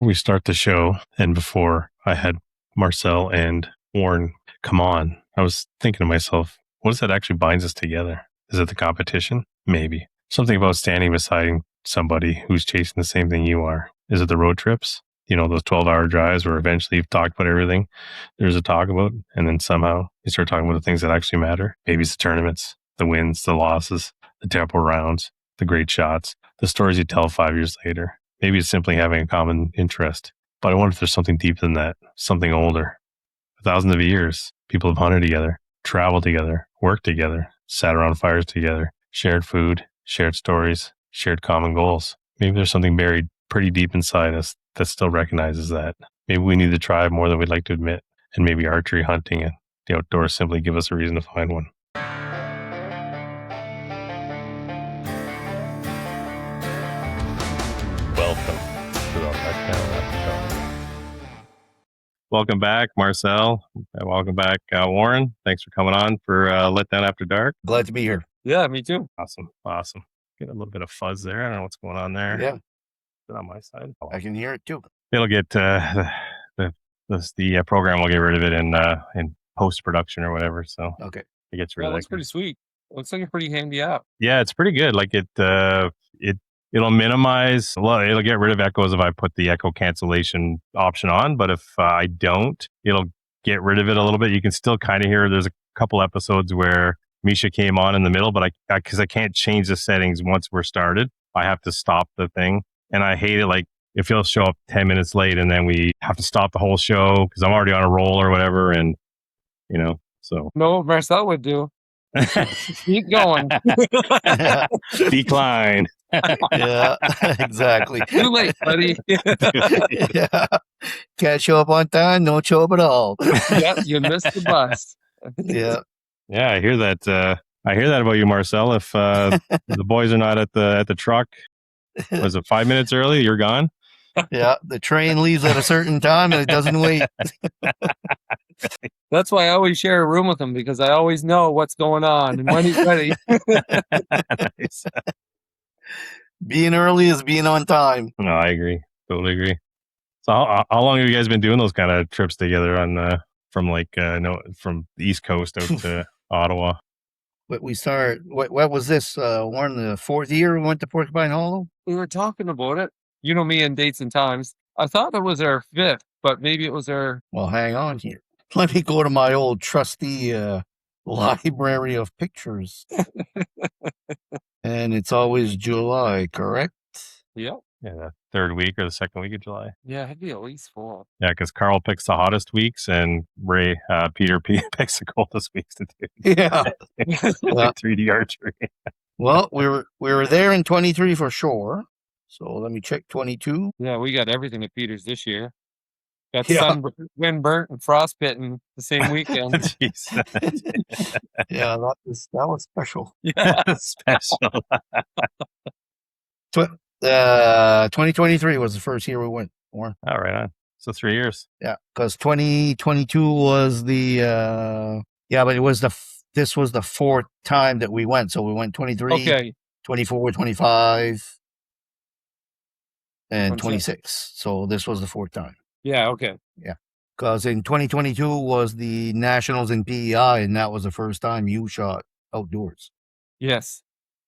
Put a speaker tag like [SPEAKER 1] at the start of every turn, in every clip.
[SPEAKER 1] we start the show and before I had Marcel and Warren come on, I was thinking to myself, what is that actually binds us together? Is it the competition? Maybe. Something about standing beside somebody who's chasing the same thing you are. Is it the road trips? You know, those 12-hour drives where eventually you've talked about everything there's a talk about, and then somehow you start talking about the things that actually matter. Maybe it's the tournaments, the wins, the losses, the tempo rounds, the great shots, the stories you tell 5 years later. Maybe it's simply having a common interest. But I wonder if there's something deeper than that, something older. For thousands of years, people have hunted together, traveled together, worked together, sat around fires together, shared food, shared stories, shared common goals. Maybe there's something buried pretty deep inside us that still recognizes that. Maybe we need the tribe more than we'd like to admit. And maybe archery, hunting, and the outdoors simply give us a reason to find one. Welcome to the LETdown After Dark. Welcome back, Marcel. Welcome back, Warren. Thanks for coming on for LETdown After Dark.
[SPEAKER 2] Glad to be here.
[SPEAKER 3] Yeah, me too.
[SPEAKER 1] Awesome. Get a little bit of fuzz there. I don't know what's going on there.
[SPEAKER 2] Yeah.
[SPEAKER 1] Is it on my side?
[SPEAKER 2] I can hear it too.
[SPEAKER 1] It'll get the program will get rid of it in post production or whatever. So
[SPEAKER 2] okay,
[SPEAKER 1] it gets rid of it.
[SPEAKER 3] Looks pretty sweet. Looks like a pretty handy app.
[SPEAKER 1] Yeah, it's pretty good. Like it'll minimize. Well, it'll get rid of echoes if I put the echo cancellation option on. But if I don't, it'll get rid of it a little bit. You can still kind of hear. There's a couple episodes where Misha came on in the middle, but because I can't change the settings once we're started, I have to stop the thing, and I hate it. Like if he'll show up 10 minutes late, and then we have to stop the whole show because I'm already on a roll or whatever, and so
[SPEAKER 3] no, Marcel would do. Keep going.
[SPEAKER 1] Decline.
[SPEAKER 2] Yeah, exactly.
[SPEAKER 3] Too late, buddy.
[SPEAKER 2] Yeah. Can't show up on time, don't show up at all.
[SPEAKER 3] Yeah, you missed the bus.
[SPEAKER 2] Yeah.
[SPEAKER 1] Yeah, I hear that. I hear that about you, Marcel. If the boys are not at the truck, was it 5 minutes early? You're gone.
[SPEAKER 2] Yeah, the train leaves at a certain time and it doesn't wait.
[SPEAKER 3] That's why I always share a room with him, because I always know what's going on and when he's ready.
[SPEAKER 1] Nice.
[SPEAKER 2] Being early is being on time.
[SPEAKER 1] No, I agree. Totally agree. So how long have you guys been doing those kind of trips together from the East Coast out to Ottawa?
[SPEAKER 2] But we started, what was this? Warren, the fourth year we went to Porcupine Hollow?
[SPEAKER 3] We were talking about it. You know me and dates and times. I thought it was our fifth, but maybe it was our...
[SPEAKER 2] Well, hang on here. Let me go to my old trusty library of pictures. And it's always July, correct?
[SPEAKER 3] Yep.
[SPEAKER 1] Yeah, the third week or the second week of July.
[SPEAKER 3] Yeah, it'd be at least 4.
[SPEAKER 1] Yeah, because Carl picks the hottest weeks and Peter picks the coldest weeks to do.
[SPEAKER 2] Yeah.
[SPEAKER 1] 3D archery.
[SPEAKER 2] Well, we were there in 23 for sure. So let me check 22.
[SPEAKER 3] Yeah, we got everything at Peter's this year. Got
[SPEAKER 2] Yeah.
[SPEAKER 3] wind burnt and frostbitten the same weekend.
[SPEAKER 1] Jeez.
[SPEAKER 2] Yeah, that was special.
[SPEAKER 3] Yeah.
[SPEAKER 1] Special.
[SPEAKER 2] 2023 was the first year we went. Warren.
[SPEAKER 1] All right on. So 3 years.
[SPEAKER 2] Yeah, because 2022 was the but it was this was the fourth time that we went. So we went 23,
[SPEAKER 3] Okay.
[SPEAKER 2] 24, 25, and
[SPEAKER 3] 26.
[SPEAKER 2] 26. So this was the fourth time.
[SPEAKER 3] Yeah, okay.
[SPEAKER 2] Because in 2022 was the Nationals in PEI, and that was the first time you shot outdoors.
[SPEAKER 3] Yes.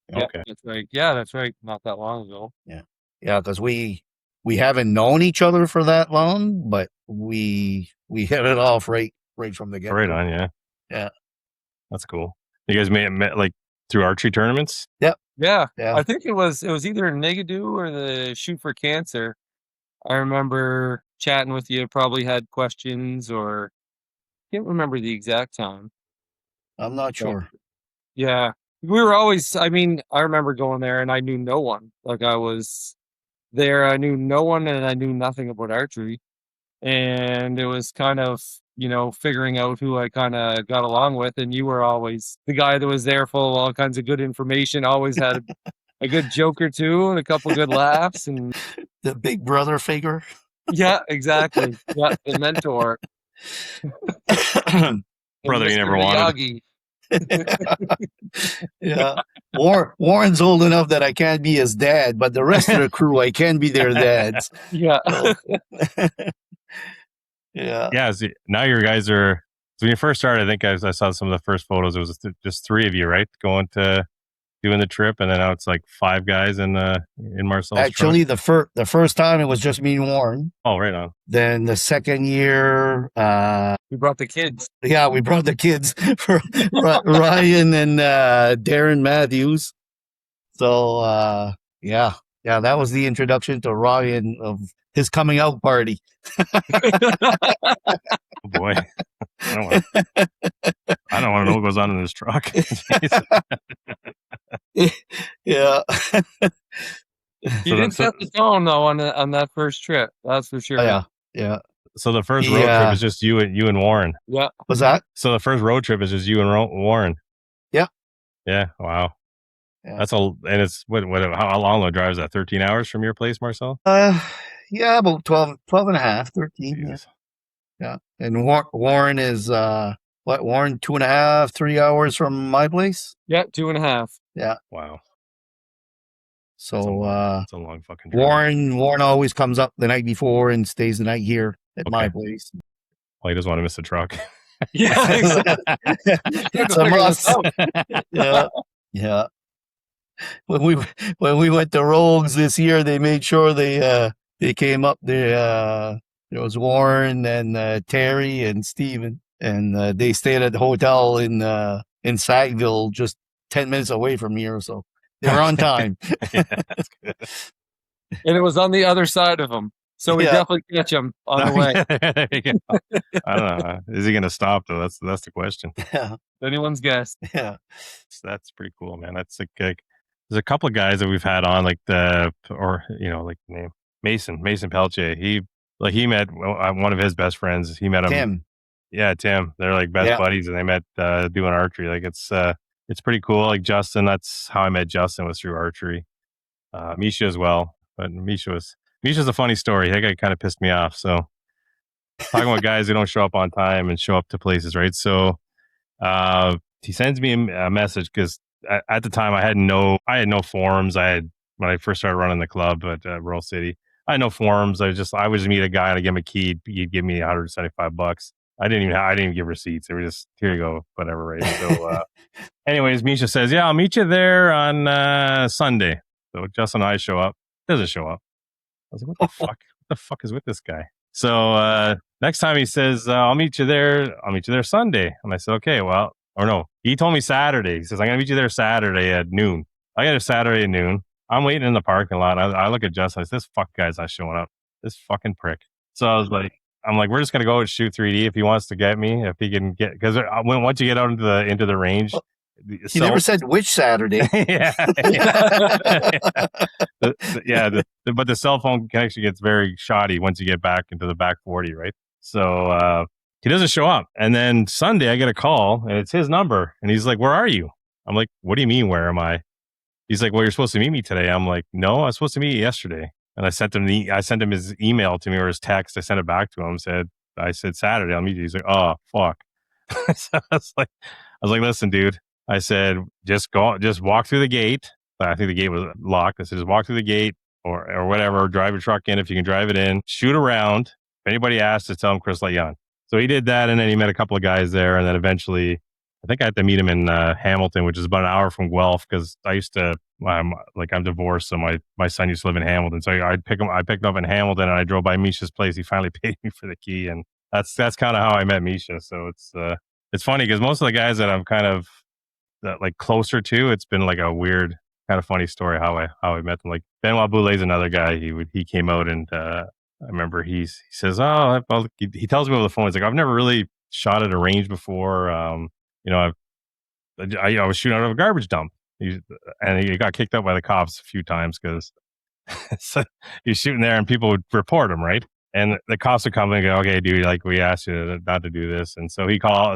[SPEAKER 3] Yeah,
[SPEAKER 1] Okay.
[SPEAKER 3] that's right. Yeah, that's right. Not that long ago.
[SPEAKER 2] Yeah, because we haven't known each other for that long, but we hit it off right from the get-go.
[SPEAKER 1] Right on, yeah.
[SPEAKER 2] Yeah.
[SPEAKER 1] That's cool. You guys met like through archery tournaments?
[SPEAKER 3] Yeah.
[SPEAKER 2] Yeah.
[SPEAKER 3] I think it was either Negadu or the Shoot for Cancer. I remember chatting with you, probably had questions, or can't remember the exact time.
[SPEAKER 2] I'm not sure.
[SPEAKER 3] Yeah. We were always, I remember going there and I knew no one. Like I was there, I knew no one and I knew nothing about archery. And it was kind of, figuring out who I kind of got along with. And you were always the guy that was there full of all kinds of good information, always had a good joke or two and a couple good laughs. And
[SPEAKER 2] The big brother figure.
[SPEAKER 3] yeah, exactly. Yeah, the mentor.
[SPEAKER 1] Brother you
[SPEAKER 3] Mr.
[SPEAKER 1] never wanted.
[SPEAKER 3] Miyagi.
[SPEAKER 2] Yeah. Warren's old enough that I can't be his dad, but the rest of the crew, I can be their dads.
[SPEAKER 3] Yeah.
[SPEAKER 2] So, yeah.
[SPEAKER 1] Yeah. See, now your guys are. So when you first started, I think I saw some of the first photos. It was just three of you, right? Going to doing the trip, and then now it's like five guys in Marcel's
[SPEAKER 2] Actually,
[SPEAKER 1] truck.
[SPEAKER 2] the first time it was just me and Warren.
[SPEAKER 1] Oh, right on.
[SPEAKER 2] Then the second year,
[SPEAKER 3] We brought the kids.
[SPEAKER 2] yeah, we brought the kids for Ryan and Darren Matthews. So yeah, that was the introduction to Ryan of his coming out party.
[SPEAKER 1] Oh boy, I don't want to know what goes on in this truck.
[SPEAKER 2] Yeah.
[SPEAKER 3] You didn't set the tone though on that first trip. That's for sure.
[SPEAKER 2] Oh, yeah.
[SPEAKER 1] So the first road trip is just you and Warren.
[SPEAKER 3] Yeah.
[SPEAKER 2] What's that?
[SPEAKER 1] So the first road trip is just you and Warren.
[SPEAKER 2] Yeah.
[SPEAKER 1] Yeah. Wow.
[SPEAKER 2] Yeah.
[SPEAKER 1] That's all. And it's how long the drive is that? 13 hours from your place, Marcel?
[SPEAKER 2] Yeah, about 12 and a half, 13. Yeah. And Warren is Warren 2.5, 3 hours from my place?
[SPEAKER 3] Yeah, 2.5.
[SPEAKER 2] Yeah.
[SPEAKER 1] Wow.
[SPEAKER 2] So
[SPEAKER 1] it's a long fucking drive.
[SPEAKER 2] Warren always comes up the night before and stays the night here at my place.
[SPEAKER 1] Well, he doesn't want to miss the truck.
[SPEAKER 3] Yeah, exactly.
[SPEAKER 2] It's a must. Yeah. When we went to Rogues this year, they made sure they came up there. There was Warren and Terry and Steven, and they stayed at the hotel in Sackville, just 10 minutes away from here. So they were on time.
[SPEAKER 1] Yeah, that's good.
[SPEAKER 3] And it was on the other side of them. So we definitely catch him on the way.
[SPEAKER 1] There you go. I don't know. Is he going to stop though? That's the question.
[SPEAKER 2] Yeah.
[SPEAKER 3] Anyone's guess.
[SPEAKER 2] Yeah.
[SPEAKER 1] So that's pretty cool, man. That's like there's a couple of guys that we've had on like like name Mason Peltier. He met one of his best friends. He met him.
[SPEAKER 2] Tim.
[SPEAKER 1] Yeah, Tim. They're like best buddies, and they met doing archery. Like it's pretty cool. Like Justin, that's how I met Justin, was through archery. Misha as well, but Misha's a funny story. That guy kind of pissed me off. So talking about guys who don't show up on time and show up to places, right? So he sends me a message because at the time I had no forums. When I first started running the club at Rural City, I had no forums. I would just meet a guy and I give him a key. He'd give me $175. I didn't even give receipts. They were just, here you go, whatever, right? So anyways, Misha says, yeah, I'll meet you there on Sunday. So Justin and I show up. Doesn't show up. I was like, what the fuck? What the fuck is with this guy? So next time he says, I'll meet you there Sunday. And I said, okay, well, or no, he told me Saturday. He says, I'm going to meet you there Saturday at noon. I got there Saturday at noon. I'm waiting in the parking lot. I look at Justin. I said, this fuck guy's not showing up. This fucking prick. So I'm like, we're just going to go and shoot 3D if he wants to get me, if he can get, because once you get out into the range.
[SPEAKER 2] He never said which Saturday.
[SPEAKER 1] But the cell phone connection gets very shoddy once you get back into the back 40, right? So he doesn't show up. And then Sunday I get a call and it's his number. And he's like, where are you? I'm like, what do you mean, where am I? He's like, well, you're supposed to meet me today. I'm like, no, I was supposed to meet you yesterday. And I sent him his email to me or his text. I sent it back to him. I said Saturday I'll meet you. He's like, oh fuck. So I was like, listen, dude. I said, just walk through the gate. I think the gate was locked. I said, just walk through the gate or whatever, or drive your truck in if you can drive it in. Shoot around. If anybody asks, just tell them Chris Young. So he did that, and then he met a couple of guys there, and then eventually, I think I had to meet him in Hamilton, which is about an hour from Guelph, because I used to, I'm divorced, so my son used to live in Hamilton. So I picked him up in Hamilton, and I drove by Misha's place. He finally paid me for the key, and that's kind of how I met Misha. So it's funny because most of the guys that I'm kind of like closer to, it's been like a weird kind of funny story how I met them. Like Benoit Boulet's another guy. He came out and I remember he says, he tells me over the phone, he's like, I've never really shot at a range before. I was shooting out of a garbage dump, and he got kicked out by the cops a few times because he's shooting there and people would report him, right? And the cops would come and go, okay, dude, like we asked you not to do this. And so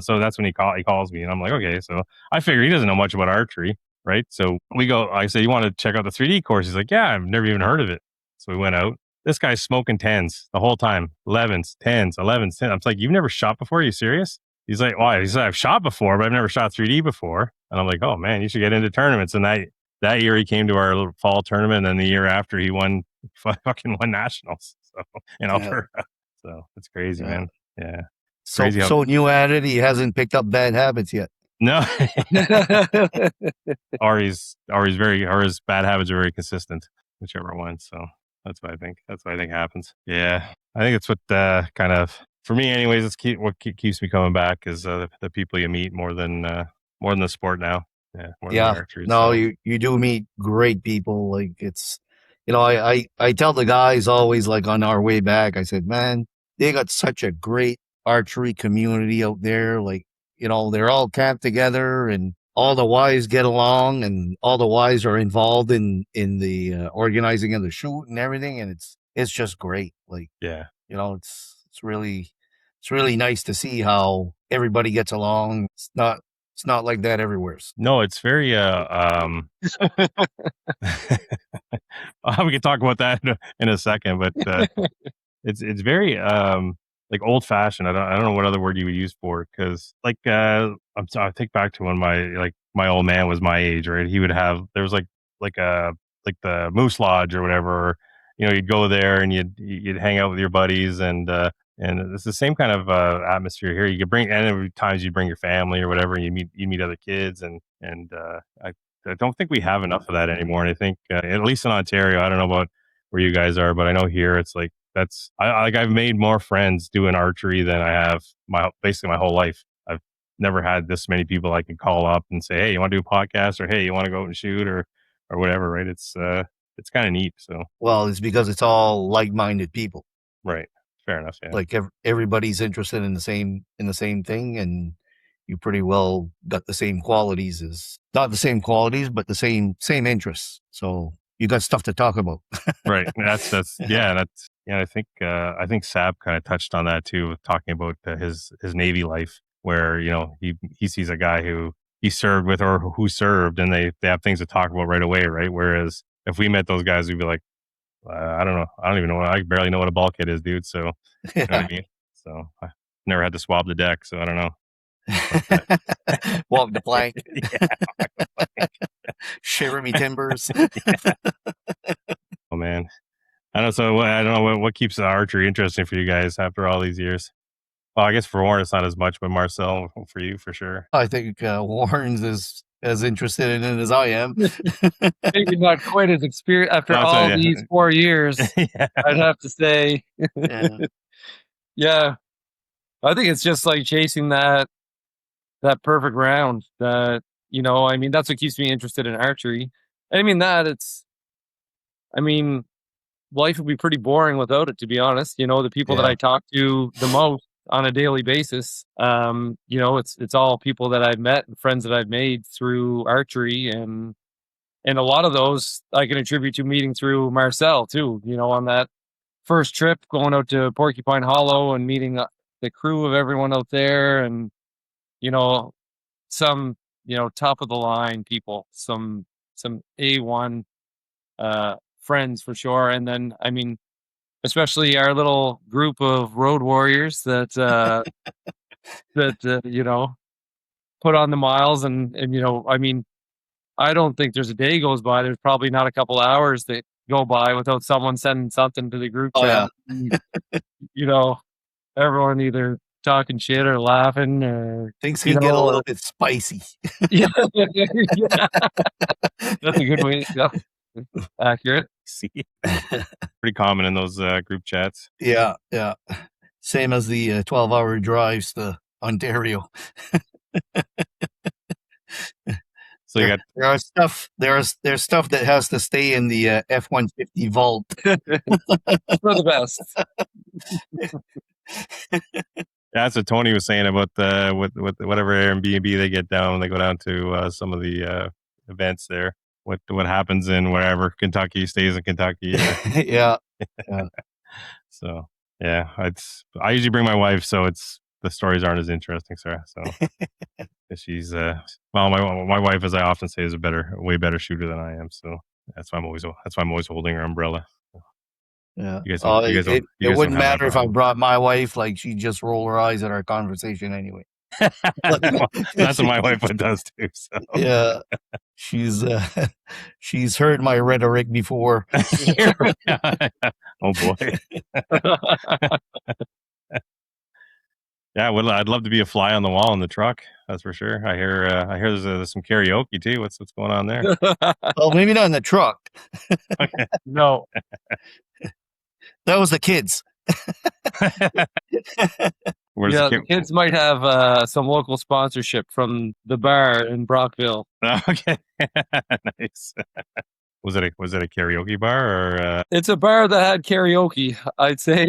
[SPEAKER 1] so that's when he calls me, and I'm like, okay. So I figure he doesn't know much about archery, right? So we go, I say, you want to check out the 3D course? He's like, yeah, I've never even heard of it. So we went out. This guy's smoking 10s the whole time. 11s, 10s, 11s, 10s. I'm like, you've never shot before? Are you serious? he's like, "Why?" He said, "I've shot before, but I've never shot 3D before." And I'm like, "Oh man, you should get into tournaments." And that year he came to our little fall tournament, and then the year after he fucking won nationals. So in Alberta. So it's crazy, man. Yeah. It's crazy
[SPEAKER 2] So new at it, he hasn't picked up bad habits yet.
[SPEAKER 1] No. or his bad habits are very consistent, whichever one. So that's what I think. That's what I think happens. Yeah. I think it's what kind of, for me anyways, what keeps me coming back is the people you meet more than the sport now. Yeah. More than the archery
[SPEAKER 2] no,
[SPEAKER 1] itself.
[SPEAKER 2] you do meet great people. Like it's, I tell the guys always, like on our way back, I said, man, they got such a great archery community out there. Like, they're all camped together and all the wives get along and all the wives are involved in the organizing of the shoot and everything. And it's just great. Like,
[SPEAKER 1] yeah,
[SPEAKER 2] it's really nice to see how everybody gets along. It's not like that everywhere.
[SPEAKER 1] No, it's very we can talk about that in a second, but it's very like old fashioned. I don't know what other word you would use for it, because like I think back to when my old man was my age, right? He would have, there was like the Moose Lodge or whatever. You'd go there and you'd hang out with your buddies, and it's the same kind of atmosphere here. You could bring, and every times you bring your family or whatever, and you meet other kids, and I don't think we have enough of that anymore. And I think at least in Ontario, I don't know about where you guys are, but I know here it's like, I've made more friends doing archery than I have basically my whole life. I've never had this many people I can call up and say, "Hey, you want to do a podcast?" or "Hey, you want to go out and shoot?" or whatever, right? It's kind of neat. So,
[SPEAKER 2] well, it's because it's all like-minded people,
[SPEAKER 1] right? Fair enough. Yeah.
[SPEAKER 2] Like everybody's interested in the same thing, and you pretty well got the same qualities, not the same qualities, but the same interests. So you got stuff to talk about.
[SPEAKER 1] Right. I think Sab kind of touched on that too, with talking about his Navy life, where he sees a guy who he served with or who served, and they have things to talk about right away, right? Whereas if we met those guys, we'd be like, I don't know, I don't even know, I barely know what a bulkhead is, dude. So you know what I mean? So I never had to swab the deck, so I don't know.
[SPEAKER 2] Walk the plank. Shiver me timbers.
[SPEAKER 1] Oh man, I don't know. So I don't know what keeps the archery interesting for you guys after all these years. Well, I guess for Warren it's not as much, but Marcel, for you, for sure.
[SPEAKER 2] I think Warren's is as interested in it as I am.
[SPEAKER 3] Maybe not quite as experienced after all these 4 years. Yeah. I'd have to say. Yeah. I think it's just like chasing that perfect round. That that's what keeps me interested in archery. I mean life would be pretty boring without it, to be honest. The people that I talk to the most on a daily basis, it's all people that I've met and friends that I've made through archery, and a lot of those I can attribute to meeting through Marcel too. On that first trip, going out to Porcupine Hollow and meeting the crew of everyone out there, and some top of the line people, some A1 friends for sure, and then especially our little group of road warriors that put on the miles, and I don't think there's a day goes by, there's probably not a couple hours that go by without someone sending something to the group chat. Everyone either talking shit or laughing, or
[SPEAKER 2] things can get a little bit spicy.
[SPEAKER 3] Yeah. That's a good way to go. Accurate.
[SPEAKER 1] See, pretty common in those group chats.
[SPEAKER 2] Yeah. Same as the 12-hour drives to Ontario.
[SPEAKER 1] So
[SPEAKER 2] there's stuff that has to stay in the F-150 vault
[SPEAKER 3] for the best.
[SPEAKER 1] That's what Tony was saying about with whatever Airbnb they get down when they go down to some of the events there. What happens in wherever Kentucky stays in Kentucky.
[SPEAKER 2] Yeah.
[SPEAKER 1] So yeah, I usually bring my wife, so the stories aren't as interesting, Sarah. So she's my wife, as I often say, is a way better shooter than I am. So that's why I'm always holding her umbrella.
[SPEAKER 2] Yeah. It wouldn't matter if I brought my wife; like she'd just roll her eyes at our conversation anyway.
[SPEAKER 1] That's what my wife does too. So.
[SPEAKER 2] Yeah, she's heard my rhetoric before.
[SPEAKER 1] Oh boy. Yeah, well, I'd love to be a fly on the wall in the truck. That's for sure. I hear there's some karaoke too. What's going on there?
[SPEAKER 2] Well, maybe not in the truck.
[SPEAKER 3] No.
[SPEAKER 2] That was the kids.
[SPEAKER 3] The kids might have some local sponsorship from the bar in Brockville.
[SPEAKER 1] Okay, nice. Was it a karaoke bar or?
[SPEAKER 3] It's a bar that had karaoke. I'd say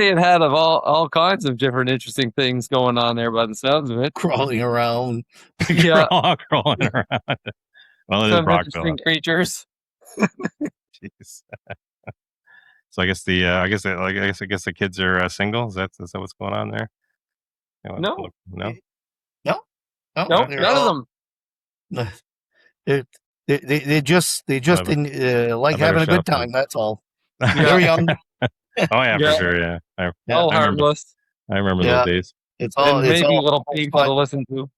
[SPEAKER 3] it had of all kinds of different interesting things going on there by the sounds of it.
[SPEAKER 2] Crawling around.
[SPEAKER 3] Yeah.
[SPEAKER 1] Crawling around. Well, it is
[SPEAKER 3] Some
[SPEAKER 1] Brockville.
[SPEAKER 3] interesting creatures.
[SPEAKER 1] Jeez. So I guess the kids are single. Is that what's going on there?
[SPEAKER 3] No,
[SPEAKER 2] none
[SPEAKER 3] of them.
[SPEAKER 2] They just like having a good time. That's all. They're young.
[SPEAKER 1] Oh yeah, for sure. Yeah,
[SPEAKER 3] all harmless.
[SPEAKER 1] I remember those days.
[SPEAKER 2] It's all
[SPEAKER 3] maybe
[SPEAKER 2] all
[SPEAKER 3] a little painful to listen to.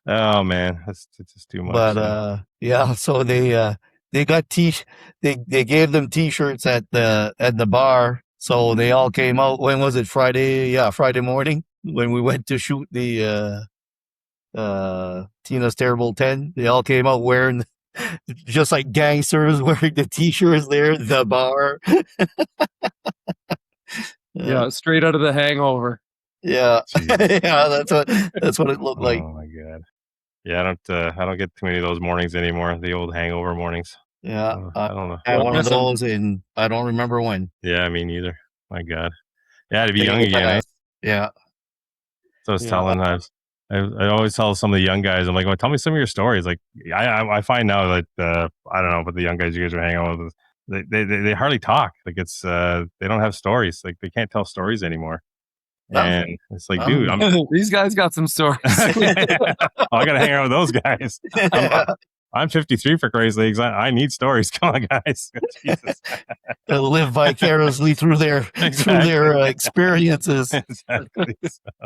[SPEAKER 1] Oh man, it's just too much.
[SPEAKER 2] But yeah, so they got they gave them t-shirts at the bar, so they all came out. When was it? Friday? Yeah, Friday morning when we went to shoot the Tina's Terrible 10. They all came out wearing just like gangsters, wearing the t-shirts there, the bar.
[SPEAKER 3] Yeah, straight out of The Hangover.
[SPEAKER 2] Yeah. Yeah, that's what it looked like.
[SPEAKER 1] Oh my god. Yeah, I don't get too many of those mornings anymore. The old hangover mornings.
[SPEAKER 2] Yeah,
[SPEAKER 1] I don't know.
[SPEAKER 2] I had one of those, and I don't remember when.
[SPEAKER 1] Yeah, me neither. My god. Yeah, to be young again. Eh?
[SPEAKER 2] Yeah.
[SPEAKER 1] So I was telling I always tell some of the young guys, I'm like, well, tell me some of your stories. Like I find now that I don't know, but the young guys you guys are hanging out with, they hardly talk. Like it's they don't have stories. Like they can't tell stories anymore. And it's like, dude,
[SPEAKER 3] these guys got some stories.
[SPEAKER 1] I gotta hang out with those guys. I'm 53 for Christ's sakes. I need stories. Come on, guys. Jesus.
[SPEAKER 2] Live vicariously through their experiences.
[SPEAKER 1] Exactly.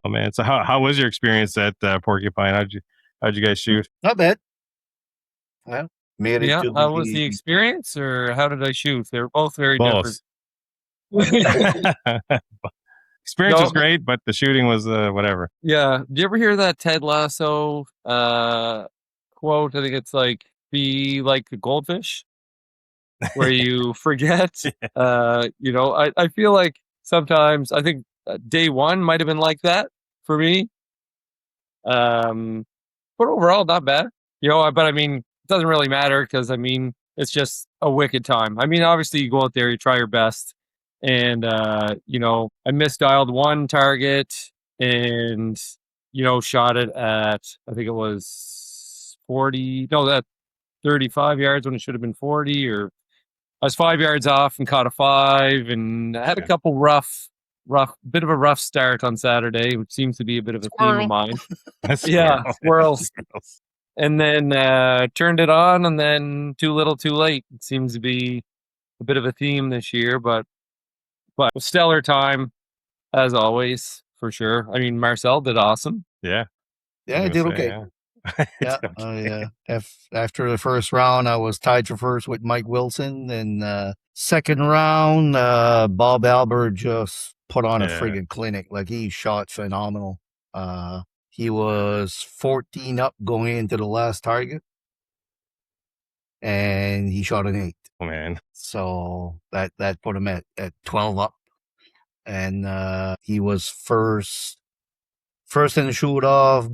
[SPEAKER 1] Oh man. So how was your experience at Porcupine? How'd you guys shoot?
[SPEAKER 2] Not bad. Well, made it.
[SPEAKER 3] Yeah. How was the experience, or how did I shoot? They were both very different.
[SPEAKER 1] Experience was great, but the shooting was whatever.
[SPEAKER 3] Yeah. Did you ever hear that Ted Lasso quote? I think it's like, be like a goldfish, where you forget. I feel like sometimes, I think day one might have been like that for me. But overall, not bad. But I mean, it doesn't really matter because, I mean, it's just a wicked time. I mean, obviously you go out there, you try your best. And, I misdialed one target and, shot it at, I think it was 35 yards when it should have been 40, or I was 5 yards off and caught a 5, and I had a couple bit of a rough start on Saturday, which seems to be a bit of a theme of mine. Yeah, squirrels. And then turned it on, and then too little too late. It seems to be a bit of a theme this year, but stellar time as always, for sure. I mean, Marcel did awesome.
[SPEAKER 1] Yeah,
[SPEAKER 2] I did okay. Yeah. After the first round, I was tied for first with Mike Wilson. And second round, Bob Albert just put on a friggin' clinic. Like, he shot phenomenal. He was 14 up going into the last target, and he shot an 8.
[SPEAKER 1] Oh man!
[SPEAKER 2] So that put him at 12 up, and he was first in the shoot off.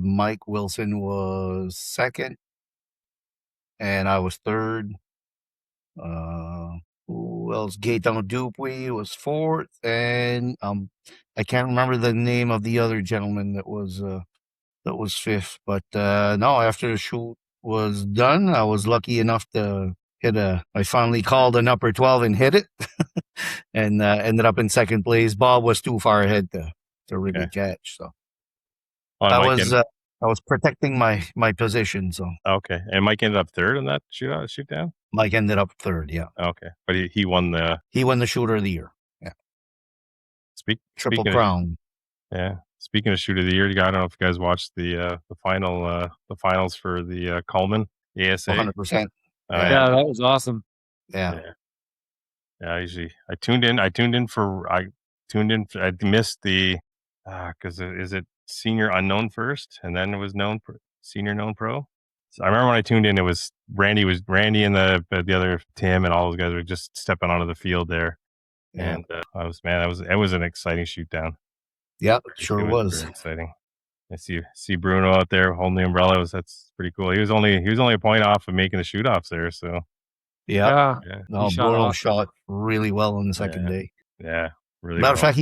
[SPEAKER 2] Mike Wilson was second, and I was third. Who else? Gaetan Dupuy was fourth, and I can't remember the name of the other gentleman that was fifth. But no, after the shoot was done, I was lucky enough to I finally called an upper 12 and hit it, and ended up in second place. Bob was too far ahead to really catch. So I was protecting my position. So
[SPEAKER 1] okay, and Mike ended up third in that shoot down.
[SPEAKER 2] Mike ended up third. Yeah,
[SPEAKER 1] Okay, but he won the
[SPEAKER 2] shooter of the year. Yeah, Triple
[SPEAKER 1] speaking
[SPEAKER 2] Crown.
[SPEAKER 1] Speaking of shoot of the year, I don't know if you guys watched the finals for the Coleman ASA.
[SPEAKER 2] 100%.
[SPEAKER 3] Yeah, that was awesome.
[SPEAKER 2] Yeah.
[SPEAKER 1] I tuned in. I missed the because is it senior unknown first, and then it was senior known pro. So I remember when I tuned in, it was Randy and the other Tim and all those guys were just stepping onto the field there, and it was an exciting shoot down.
[SPEAKER 2] Yeah, sure was.
[SPEAKER 1] Very exciting. I see Bruno out there holding the umbrella. That's pretty cool. He was only a point off of making the shoot offs there. So
[SPEAKER 2] yeah. No, Bruno shot really well on the second day.
[SPEAKER 1] Yeah, really.
[SPEAKER 2] Matter of fact,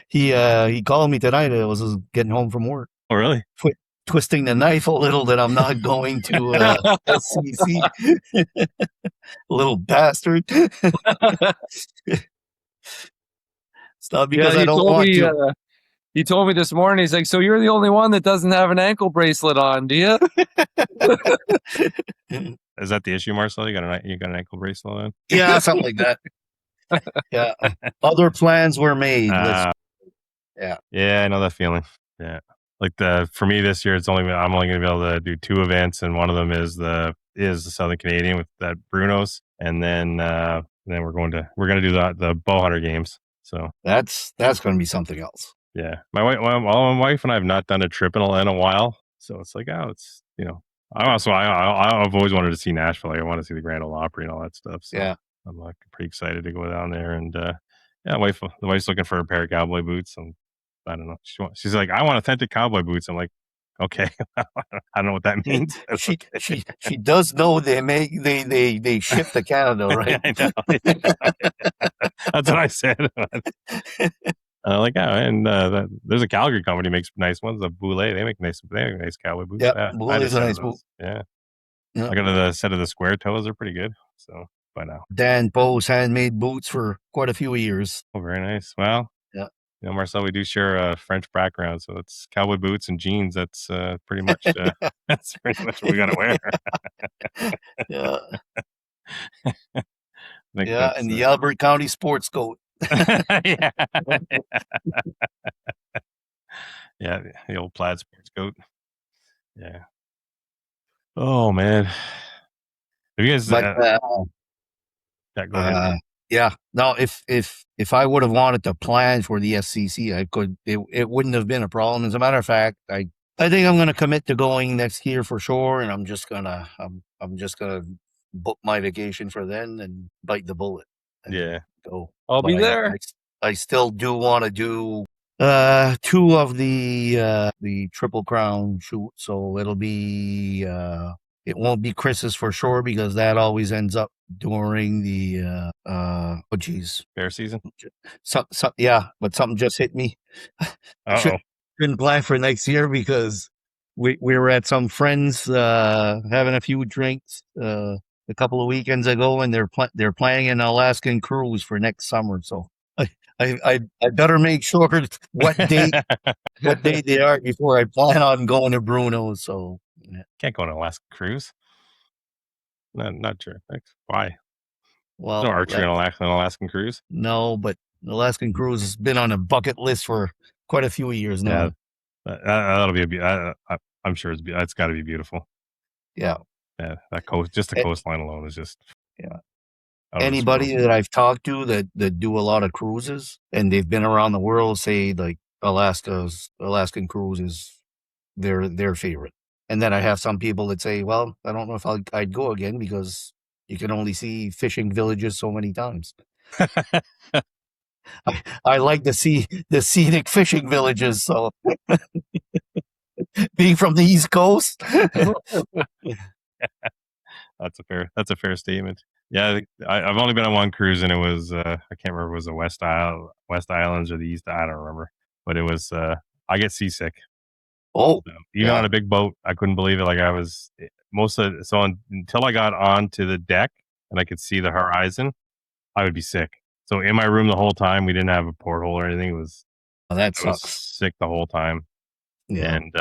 [SPEAKER 2] he called me tonight. I was getting home from work.
[SPEAKER 1] Oh, really?
[SPEAKER 2] Twisting the knife a little that I'm not going to SCC. Little bastard. It's not because I don't want to.
[SPEAKER 3] He told me this morning, he's like, so you're the only one that doesn't have an ankle bracelet on, do you?
[SPEAKER 1] Is that the issue, Marcel? You got an ankle bracelet on?
[SPEAKER 2] Yeah, something like that. Yeah. Other plans were made.
[SPEAKER 1] Yeah, I know that feeling. Yeah. Like for me this year, I'm only going to be able to do 2 events, and one of them is the Southern Canadian with that Bruno's, and then we're going to do the bow hunter games. So
[SPEAKER 2] that's going to be something else.
[SPEAKER 1] Yeah, my wife and I have not done a trip in a while, so it's like, it's I've always wanted to see Nashville. Like, I want to see the Grand Ole Opry and all that stuff. So
[SPEAKER 2] yeah,
[SPEAKER 1] I'm like pretty excited to go down there. And the wife's looking for a pair of cowboy boots, and I don't know. She's like, I want authentic cowboy boots. I'm like, okay, I don't know what that means.
[SPEAKER 2] She does know they ship to Canada, right?
[SPEAKER 1] I know. That's what I said. There's a Calgary company makes nice ones. The Boulay, they make nice cowboy boots.
[SPEAKER 2] Yeah, Boulay's a nice boot.
[SPEAKER 1] Yeah. I got a set of the square toes. They're pretty good. So by now,
[SPEAKER 2] Dan Poe's handmade boots for quite a few years.
[SPEAKER 1] Oh, very nice. Well,
[SPEAKER 2] yeah.
[SPEAKER 1] Marcel, we do share a French background, so it's cowboy boots and jeans. That's pretty much that's pretty much what we gotta wear.
[SPEAKER 2] Yeah. And the Albert County sports coat.
[SPEAKER 1] Yeah. Yeah, the old plaid sports coat. Yeah. Oh man. Have you guys go ahead.
[SPEAKER 2] Yeah. No, if I would have wanted to plan for the SCC, I could. It wouldn't have been a problem. As a matter of fact, I think I'm going to commit to going next year for sure, and I'm just gonna book my vacation for then and bite the bullet.
[SPEAKER 1] Yeah.
[SPEAKER 2] Go.
[SPEAKER 3] I'll be there.
[SPEAKER 2] I still do want to do 2 of the Triple Crown shoot, so it'll be it won't be Chris's for sure, because that always ends up during the
[SPEAKER 1] bear season.
[SPEAKER 2] But something just hit me. Couldn't plan for next year because we were at some friends having a few drinks a couple of weekends ago, and they're planning an Alaskan cruise for next summer. So I better make sure what date they are before I plan on going to Bruno. So
[SPEAKER 1] can't go on an Alaskan cruise. Not sure. Why?
[SPEAKER 2] Well,
[SPEAKER 1] no archery on an Alaskan cruise.
[SPEAKER 2] No, but the Alaskan cruise has been on a bucket list for quite a few years now.
[SPEAKER 1] Yeah, that'll be I'm sure it's got to be beautiful.
[SPEAKER 2] Yeah.
[SPEAKER 1] Yeah, that the coastline alone is just
[SPEAKER 2] Anybody that I've talked to that do a lot of cruises and they've been around the world say like Alaskan cruise is their favorite. And then I have some people that say, well, I don't know if I'd go again because you can only see fishing villages so many times. I like to see the scenic fishing villages. So being from the East Coast.
[SPEAKER 1] That's a fair statement. Yeah, I've only been on one cruise, and it was I can't remember if it was the West Islands or the East. I don't remember, but it was I get seasick.
[SPEAKER 2] Oh,
[SPEAKER 1] even on a big boat, I couldn't believe it. Like I was until I got onto the deck and I could see the horizon, I would be sick. So in my room the whole time, we didn't have a porthole or anything. It was
[SPEAKER 2] that
[SPEAKER 1] sucks. I was sick the whole time.
[SPEAKER 2] Yeah,
[SPEAKER 1] and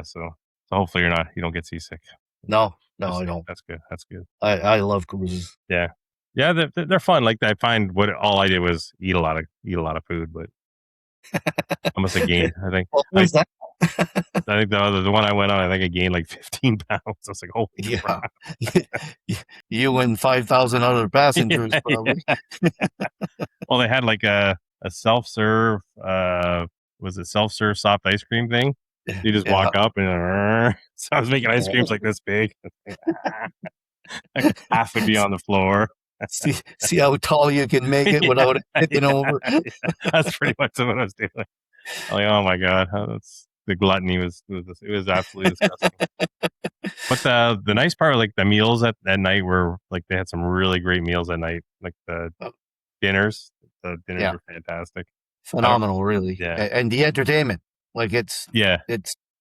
[SPEAKER 1] so hopefully you don't get seasick.
[SPEAKER 2] No, No, I don't.
[SPEAKER 1] That's good. That's good.
[SPEAKER 2] I love cruises.
[SPEAKER 1] Yeah, they're fun. Like I find what all I did was eat a lot of food, but I must have gained. I think
[SPEAKER 2] What was that?
[SPEAKER 1] I think the one I went on, I think I gained like 15 pounds. I was like, holy
[SPEAKER 2] Yeah.
[SPEAKER 1] crap.
[SPEAKER 2] You and 5,000 other passengers,
[SPEAKER 1] Yeah,
[SPEAKER 2] probably.
[SPEAKER 1] Well, they had like a self-serve, was it self-serve soft ice cream thing? You just
[SPEAKER 2] Yeah.
[SPEAKER 1] walk up and so I was making ice creams like this big. Like half would be on the floor.
[SPEAKER 2] See how tall you can make it without it tipping over.
[SPEAKER 1] That's pretty much what I was doing. I'm like, oh my god, the gluttony was absolutely disgusting. But the nice part, like the meals at night were like they had some really great meals at night, like the dinners. The dinners were fantastic,
[SPEAKER 2] phenomenal, really.
[SPEAKER 1] Yeah,
[SPEAKER 2] and the entertainment, like it's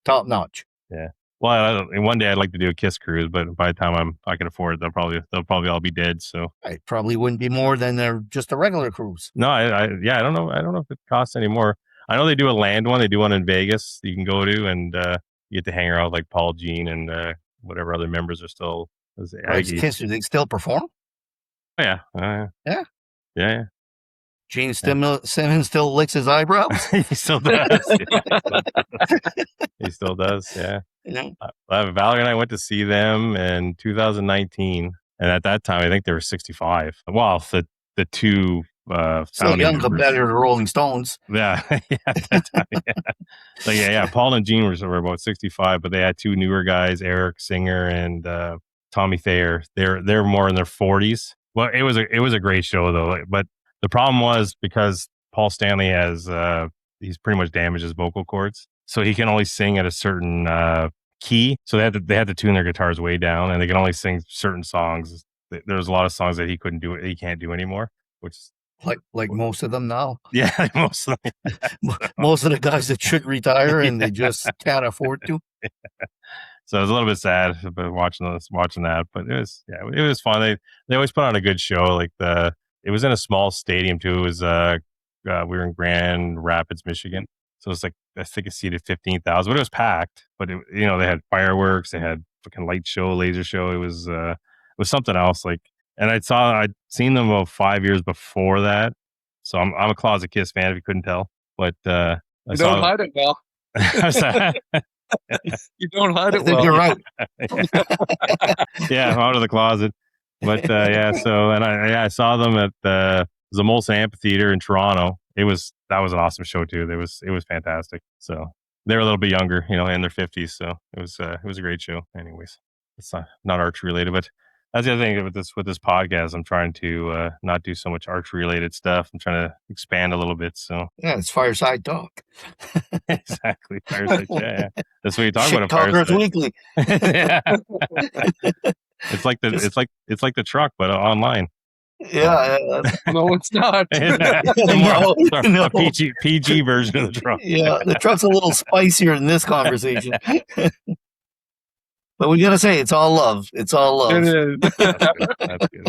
[SPEAKER 2] top notch.
[SPEAKER 1] Yeah. Well, one day I'd like to do a Kiss cruise, but by the time I can afford it, they'll probably all be dead. So
[SPEAKER 2] it probably wouldn't be more than just a regular cruise.
[SPEAKER 1] No, I don't know. I don't know if it costs any more. I know they do a land one. They do one in Vegas you can go to, and you get to hang around with like Paul Jean and whatever other members are still.
[SPEAKER 2] Kiss, do they still perform?
[SPEAKER 1] Oh, yeah.
[SPEAKER 2] Gene Simmons still licks his eyebrows.
[SPEAKER 1] He still does. He still does. Yeah. Valerie and I went to see them in 2019, and at that time I think they were 65. Well, the two
[SPEAKER 2] so young compared to the Rolling Stones.
[SPEAKER 1] Yeah, at that time, So Paul and Gene were about 65, but they had two newer guys, Eric Singer and Tommy Thayer. They're more in their 40s. Well, it was a great show though. But the problem was because Paul Stanley has he's pretty much damaged his vocal cords, so he can only sing at a certain key. So they had to tune their guitars way down, and they can only sing certain songs. There's a lot of songs that he can't do anymore, which
[SPEAKER 2] like most of them now.
[SPEAKER 1] Yeah, most of them.
[SPEAKER 2] Most of the guys that should retire and they just can't afford to.
[SPEAKER 1] So it was a little bit sad about watching that, but it was fun. They always put on a good show. Like it was in a small stadium too. It was we were in Grand Rapids, Michigan, so it's like I think it seated 15,000, but it was packed. But they had fireworks, they had fucking light show, laser show. It was something else. Like, and I'd seen them about 5 years before that, so I'm a closet Kiss fan if you couldn't tell. But
[SPEAKER 3] you don't hide it well. You don't hide it well.
[SPEAKER 2] You're right.
[SPEAKER 1] Yeah, I'm out of the closet. But so and I saw them at the Molson Amphitheater in Toronto. That was an awesome show too. It was fantastic. So they were a little bit younger, in their 50s. So it was a great show. Anyways, it's not archery related, but that's the other thing with this podcast. I'm trying to not do so much archery related stuff. I'm trying to expand a little bit. So
[SPEAKER 2] yeah, it's Fireside Talk.
[SPEAKER 1] Exactly, Fireside. Yeah. That's what you're talking about.
[SPEAKER 2] Talkers Weekly.
[SPEAKER 1] Yeah. It's like the truck, but online.
[SPEAKER 2] Yeah.
[SPEAKER 3] No, it's not.
[SPEAKER 1] A PG version of the truck.
[SPEAKER 2] Yeah, the truck's a little spicier than this conversation. But we gotta say, it's all love. It's all love.
[SPEAKER 3] It is.
[SPEAKER 1] That's good.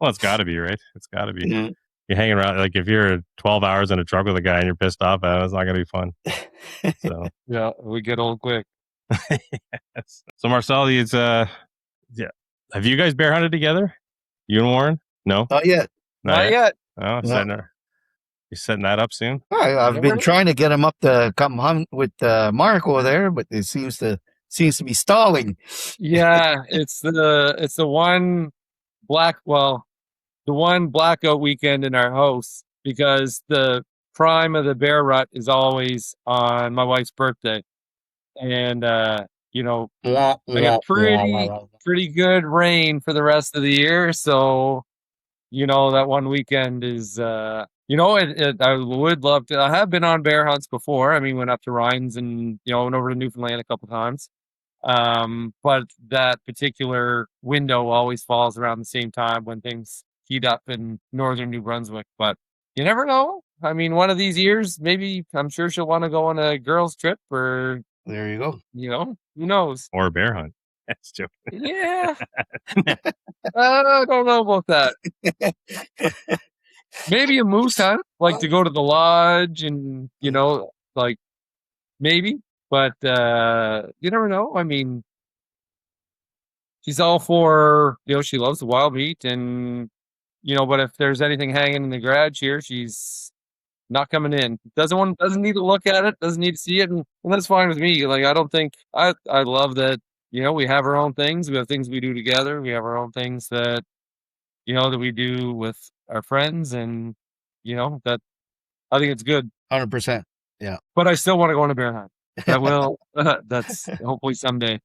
[SPEAKER 1] Well, it's got to be, right? It's got to be.
[SPEAKER 2] Yeah.
[SPEAKER 1] You're hanging around, like if you're 12 hours in a truck with a guy and you're pissed off, it's not going to be fun. So
[SPEAKER 3] yeah, we get old quick.
[SPEAKER 1] Yes. So Marcel, have you guys bear hunted together? You and Warren? No,
[SPEAKER 2] Not yet.
[SPEAKER 3] Not yet.
[SPEAKER 1] Oh, you're setting that up soon.
[SPEAKER 2] I've been trying to get him up to come hunt with Mark over there, but it seems to be stalling.
[SPEAKER 3] Yeah, it's the one blackout weekend in our house because the prime of the bear rut is always on my wife's birthday, and I got pretty good rain for the rest of the year, so that one weekend is I would love to. I have been on bear hunts before. I mean, went up to Rhines and went over to Newfoundland a couple times. But that particular window always falls around the same time when things heat up in northern New Brunswick. But you never know. I mean, one of these years, maybe I'm sure she'll want to go on a girls' trip, or
[SPEAKER 2] there you go.
[SPEAKER 3] Who knows?
[SPEAKER 1] Or a bear hunt. That's joking.
[SPEAKER 3] Yeah, I don't know about that. Maybe a moose hunt, like to go to the lodge and like maybe. But you never know. I mean, she's all for, she loves the wild meat, and but if there's anything hanging in the garage here, she's not coming in. Doesn't need to look at it, doesn't need to see it, and that's fine with me. Like, I don't think I love that. We have our own things. We have things we do together. We have our own things that that we do with our friends, and that I think it's good.
[SPEAKER 2] 100%. Yeah.
[SPEAKER 3] But I still want to go on a bear hunt. I will. That's hopefully someday.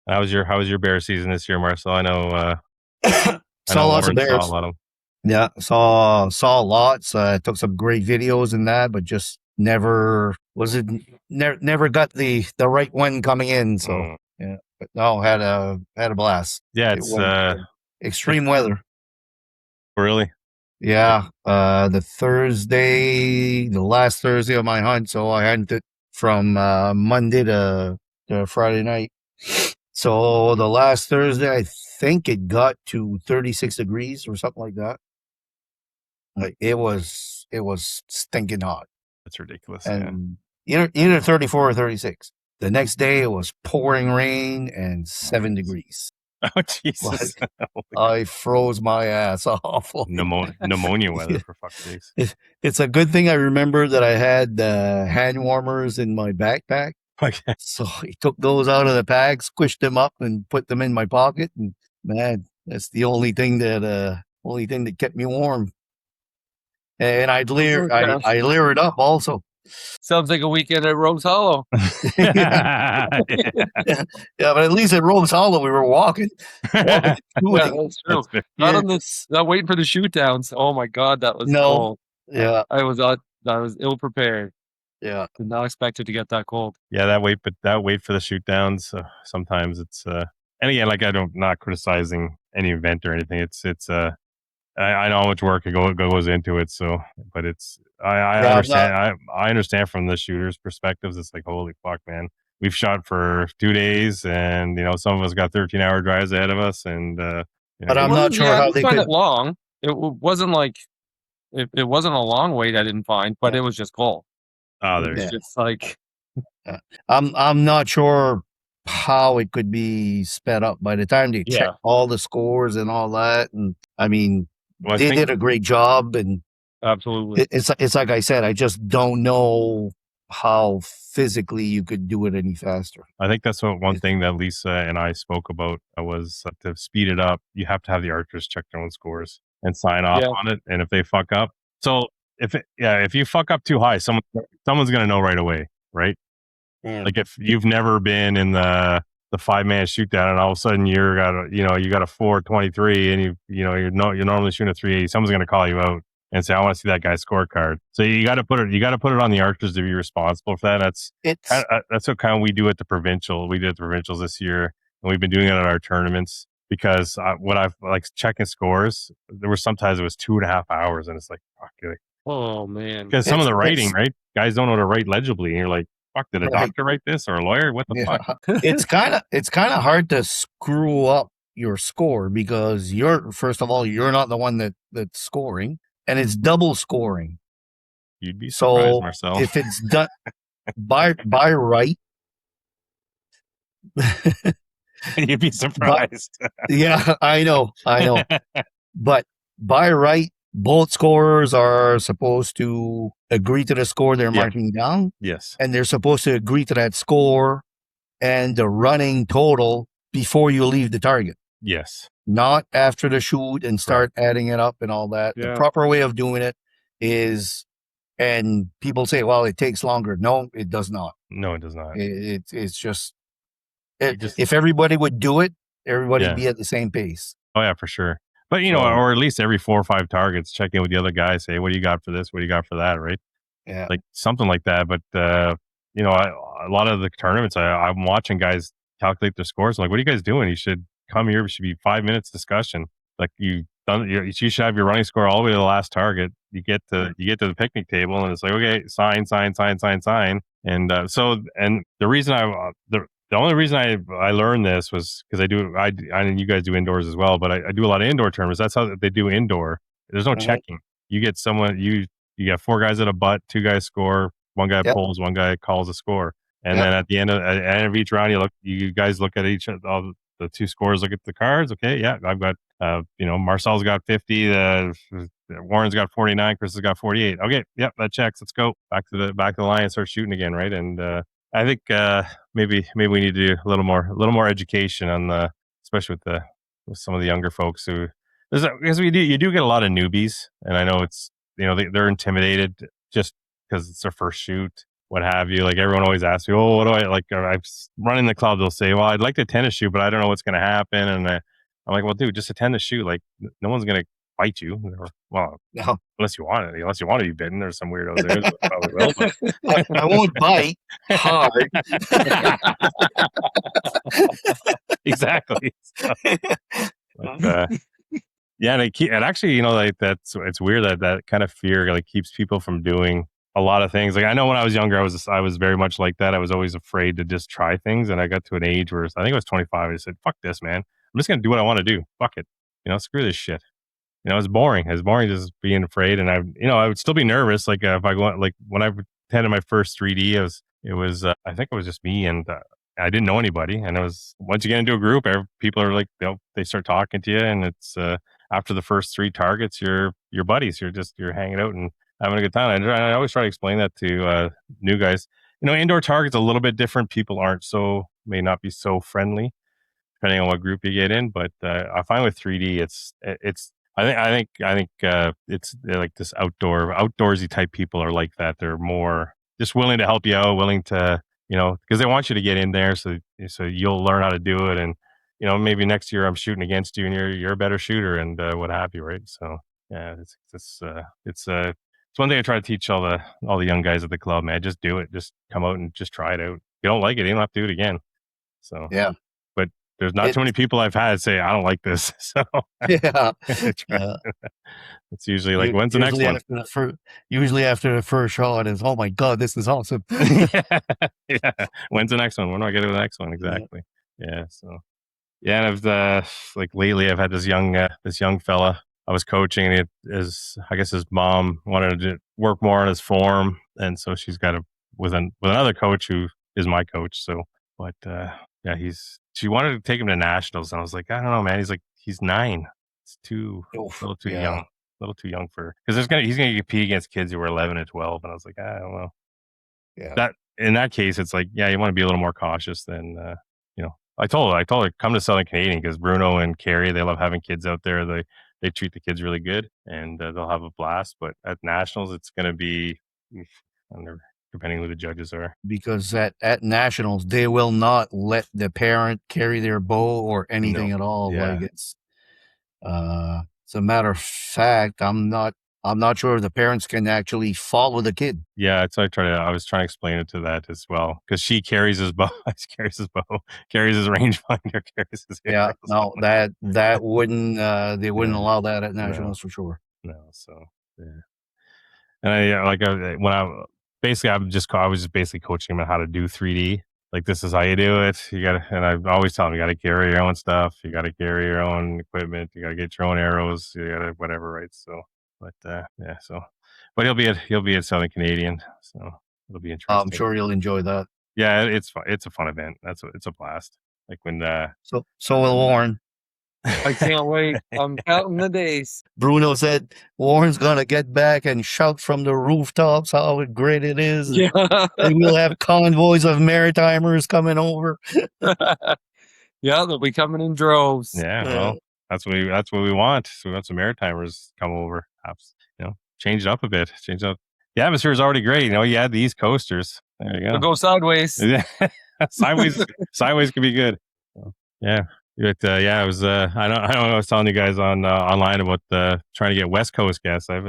[SPEAKER 1] How was your bear season this year, Marcel? I know.
[SPEAKER 2] Saw lots of
[SPEAKER 1] Lauren
[SPEAKER 2] bears.
[SPEAKER 1] saw a lot of them.
[SPEAKER 2] Yeah, saw lots. Took some great videos and that, but just never got the right one coming in. So yeah, but no, had a blast.
[SPEAKER 1] Yeah,
[SPEAKER 2] It
[SPEAKER 1] it's
[SPEAKER 2] was extreme weather.
[SPEAKER 1] Really.
[SPEAKER 2] Yeah, the last Thursday of my hunt, so I hunted from Monday to Friday night. So the last Thursday, I think it got to 36 degrees or something like that. Like it was stinking hot.
[SPEAKER 1] That's ridiculous.
[SPEAKER 2] And either 34 or 36. The next day it was pouring rain and 7 degrees.
[SPEAKER 1] Oh Jesus!
[SPEAKER 2] I froze my ass off.
[SPEAKER 1] Pneumonia weather, for fuck's sakes.
[SPEAKER 2] It's a good thing I remember that I had hand warmers in my backpack.
[SPEAKER 1] Okay.
[SPEAKER 2] So I took those out of the pack, squished them up, and put them in my pocket. And man, that's the only thing that kept me warm. And I layered up also.
[SPEAKER 3] Sounds like a weekend at Rogues Hollow.
[SPEAKER 2] Yeah, but at least at Rogues Hollow we were walking.
[SPEAKER 3] Yeah, that's true. Not waiting for the shoot downs. Oh my God, that was cold.
[SPEAKER 2] Yeah,
[SPEAKER 3] I was ill prepared.
[SPEAKER 2] Yeah,
[SPEAKER 3] did not expect it to get that cold.
[SPEAKER 1] Yeah, that wait for the shoot downs. Sometimes it's and again, like not criticizing any event or anything. I know how much work goes into it. So, but I understand. I understand from the shooters' perspectives. It's like, holy fuck, man. We've shot for 2 days, and some of us got 13-hour drives ahead of us. And
[SPEAKER 2] but I'm not sure how they could.
[SPEAKER 3] It long. It wasn't like it wasn't a long wait. I didn't find, but it was just cold.
[SPEAKER 1] Oh, there's
[SPEAKER 3] just like.
[SPEAKER 2] I'm not sure how it could be sped up by the time they check all the scores and all that. And I mean. Well, they did a great job, and
[SPEAKER 3] absolutely,
[SPEAKER 2] it's like I said. I just don't know how physically you could do it any faster.
[SPEAKER 1] I think that's one thing that Lisa and I spoke about was to speed it up. You have to have the archers check their own scores and sign off on it. And if they fuck up, so if you fuck up too high, someone's going to know right away, right? Yeah. Like if you've never been in the 5-man shoot down, and all of a sudden you got a 423, and you're normally shooting a 380. Someone's going to call you out and say, "I want to see that guy's scorecard." So you got to put it on the archers to be responsible for that. That's what kind of we do at the provincial. We did at the provincials this year, and we've been doing it at our tournaments because when I've like checking scores, there were sometimes it was 2.5 hours, and it's like, fuck,
[SPEAKER 3] oh man,
[SPEAKER 1] because some of the writing, right? Guys don't know how to write legibly, and you're like, fuck, did a doctor write this or a lawyer? What the fuck?
[SPEAKER 2] It's kind of hard to screw up your score because first of all, you're not the one that's scoring, and it's double scoring.
[SPEAKER 1] You'd be surprised, Marcel.
[SPEAKER 2] If it's done by right,
[SPEAKER 1] you'd be surprised.
[SPEAKER 2] Yeah, I know. But by right, both scorers are supposed to agree to the score they're marking down.
[SPEAKER 1] Yes.
[SPEAKER 2] And they're supposed to agree to that score and the running total before you leave the target.
[SPEAKER 1] Yes.
[SPEAKER 2] Not after the shoot and start adding it up and all that.
[SPEAKER 3] Yeah.
[SPEAKER 2] The proper way of doing it is, and people say, well, it takes longer. No, it does not.
[SPEAKER 1] No, it does not.
[SPEAKER 2] It's just, if everybody would do it, everybody'd be at the same pace.
[SPEAKER 1] Oh, yeah, for sure. But, or at least every 4 or 5 targets, check in with the other guy, say, what do you got for this? What do you got for that? Right.
[SPEAKER 2] Yeah.
[SPEAKER 1] Like something like that. But, a lot of the tournaments, I'm watching guys calculate their scores. I'm like, what are you guys doing? You should come here. It should be 5 minutes discussion. Like you should have your running score all the way to the last target. You get to the picnic table and it's like, okay, sign. And the reason the only reason I learned this was because I and you guys do indoors as well, but I do a lot of indoor tournaments. That's how they do indoor. There's no checking. You get someone, you got 4 guys at a butt, 2 guys score, 1 guy pulls, 1 guy calls a score. And then at the end of each round, you guys look at each other, the two scores look at the cards. Okay, yeah, I've got Marcel's got 50, Warren's got 49, Chris has got 48. Okay, yep, that checks. Let's go back to the line and start shooting again, right? And I think maybe we need to do a little more education on especially with some of the younger folks who, because you do get a lot of newbies, and I know it's they're intimidated just because it's their first shoot, what have you. Like everyone always asks me, oh, what do I like? I'm running the club. They'll say, well, I'd like to attend a shoot, but I don't know what's going to happen. And I'm like, well, dude, just attend the shoot. Like no one's going to bite you, or well,
[SPEAKER 2] No.
[SPEAKER 1] unless you want to be bitten. There's some weirdos there that probably will. But.
[SPEAKER 2] I won't bite hard.
[SPEAKER 1] Exactly. So, but, yeah, and actually, like it's weird that kind of fear like keeps people from doing a lot of things. Like I know when I was younger, I was very much like that. I was always afraid to just try things, and I got to an age where I think I was 25. I said, "Fuck this, man! I'm just gonna do what I want to do. Fuck it, screw this shit." It's boring. It's boring just being afraid, and I would still be nervous. Like if I go like when I attended my first 3D, I think it was just me, and I didn't know anybody. And it was once you get into a group, people are like they start talking to you, and it's after the first 3 targets, you're buddies. You're hanging out and having a good time. And I always try to explain that to new guys. Indoor targets a little bit different. People may not be so friendly depending on what group you get in. But I find with 3D, it's I think it's like this outdoorsy type people are like that. They're more just willing to help you out, willing to because they want you to get in there, so you'll learn how to do it, and maybe next year I'm shooting against you, and you're a better shooter, and what have you, right? So yeah, it's one thing I try to teach all the young guys at the club, man. Just do it, just come out and just try it out. If you don't like it, you don't have to do it again. So
[SPEAKER 2] yeah,
[SPEAKER 1] but there's not too many people I've had say I don't like this. So
[SPEAKER 2] yeah.
[SPEAKER 1] It's usually like, when's the next one?
[SPEAKER 2] Usually after the first shot is, oh my God, this is awesome.
[SPEAKER 1] Yeah. When's the next one? When do I get to the next one? Exactly. Yeah. So yeah, and I've like lately I've had this young fella I was coaching, and I guess his mom wanted to work more on his form, and so she's got with another coach who is my coach. So, but yeah, she wanted to take him to nationals, and I was like, I don't know, man. He's 9. It's a little too young. A little too young because he's gonna compete against kids who were 11 and 12, and I was like, I don't know.
[SPEAKER 2] Yeah.
[SPEAKER 1] That in that case, it's like, yeah, you want to be a little more cautious than I told her come to Southern Canadian because Bruno and Carrie, they love having kids out there. They treat the kids really good, and they'll have a blast. But at nationals, it's gonna be depending who the judges are.
[SPEAKER 2] Because at nationals, they will not let the parent carry their bow or anything at all.
[SPEAKER 1] Yeah.
[SPEAKER 2] Like it's as a matter of fact, I'm not sure if the parents can actually follow the kid.
[SPEAKER 1] Yeah, so I was trying to explain it to that as well, because she carries his bow, carries his rangefinder, carries his
[SPEAKER 2] arrows. No, that wouldn't they wouldn't allow that at nationals for sure.
[SPEAKER 1] No, so yeah. And I was just basically coaching him on how to do 3D. Like, this is how you do it. And I always tell him, you got to carry your own stuff. You got to carry your own equipment. You got to get your own arrows. You got to whatever, right? So, but yeah. So, but he'll be at Southern Canadian. So it'll be interesting.
[SPEAKER 2] I'm sure you'll enjoy that.
[SPEAKER 1] Yeah, it's fun. It's a fun event. It's a blast. Like when
[SPEAKER 2] so will Warren.
[SPEAKER 3] I can't wait. I'm counting the days.
[SPEAKER 2] Bruno said Warren's gonna get back and shout from the rooftops how great it is.
[SPEAKER 3] Yeah.
[SPEAKER 2] And we'll have convoys of Maritimers coming over.
[SPEAKER 3] Yeah, they'll be coming in droves.
[SPEAKER 1] Yeah, well, that's what we want. So we want some Maritimers come over. Change it up a bit. Change up. The atmosphere is already great. You add the East Coasters. There you go.
[SPEAKER 3] We'll go sideways.
[SPEAKER 1] Yeah, sideways could be good. Yeah. But I was I don't know. I was telling you guys online about trying to get West Coast guests. I've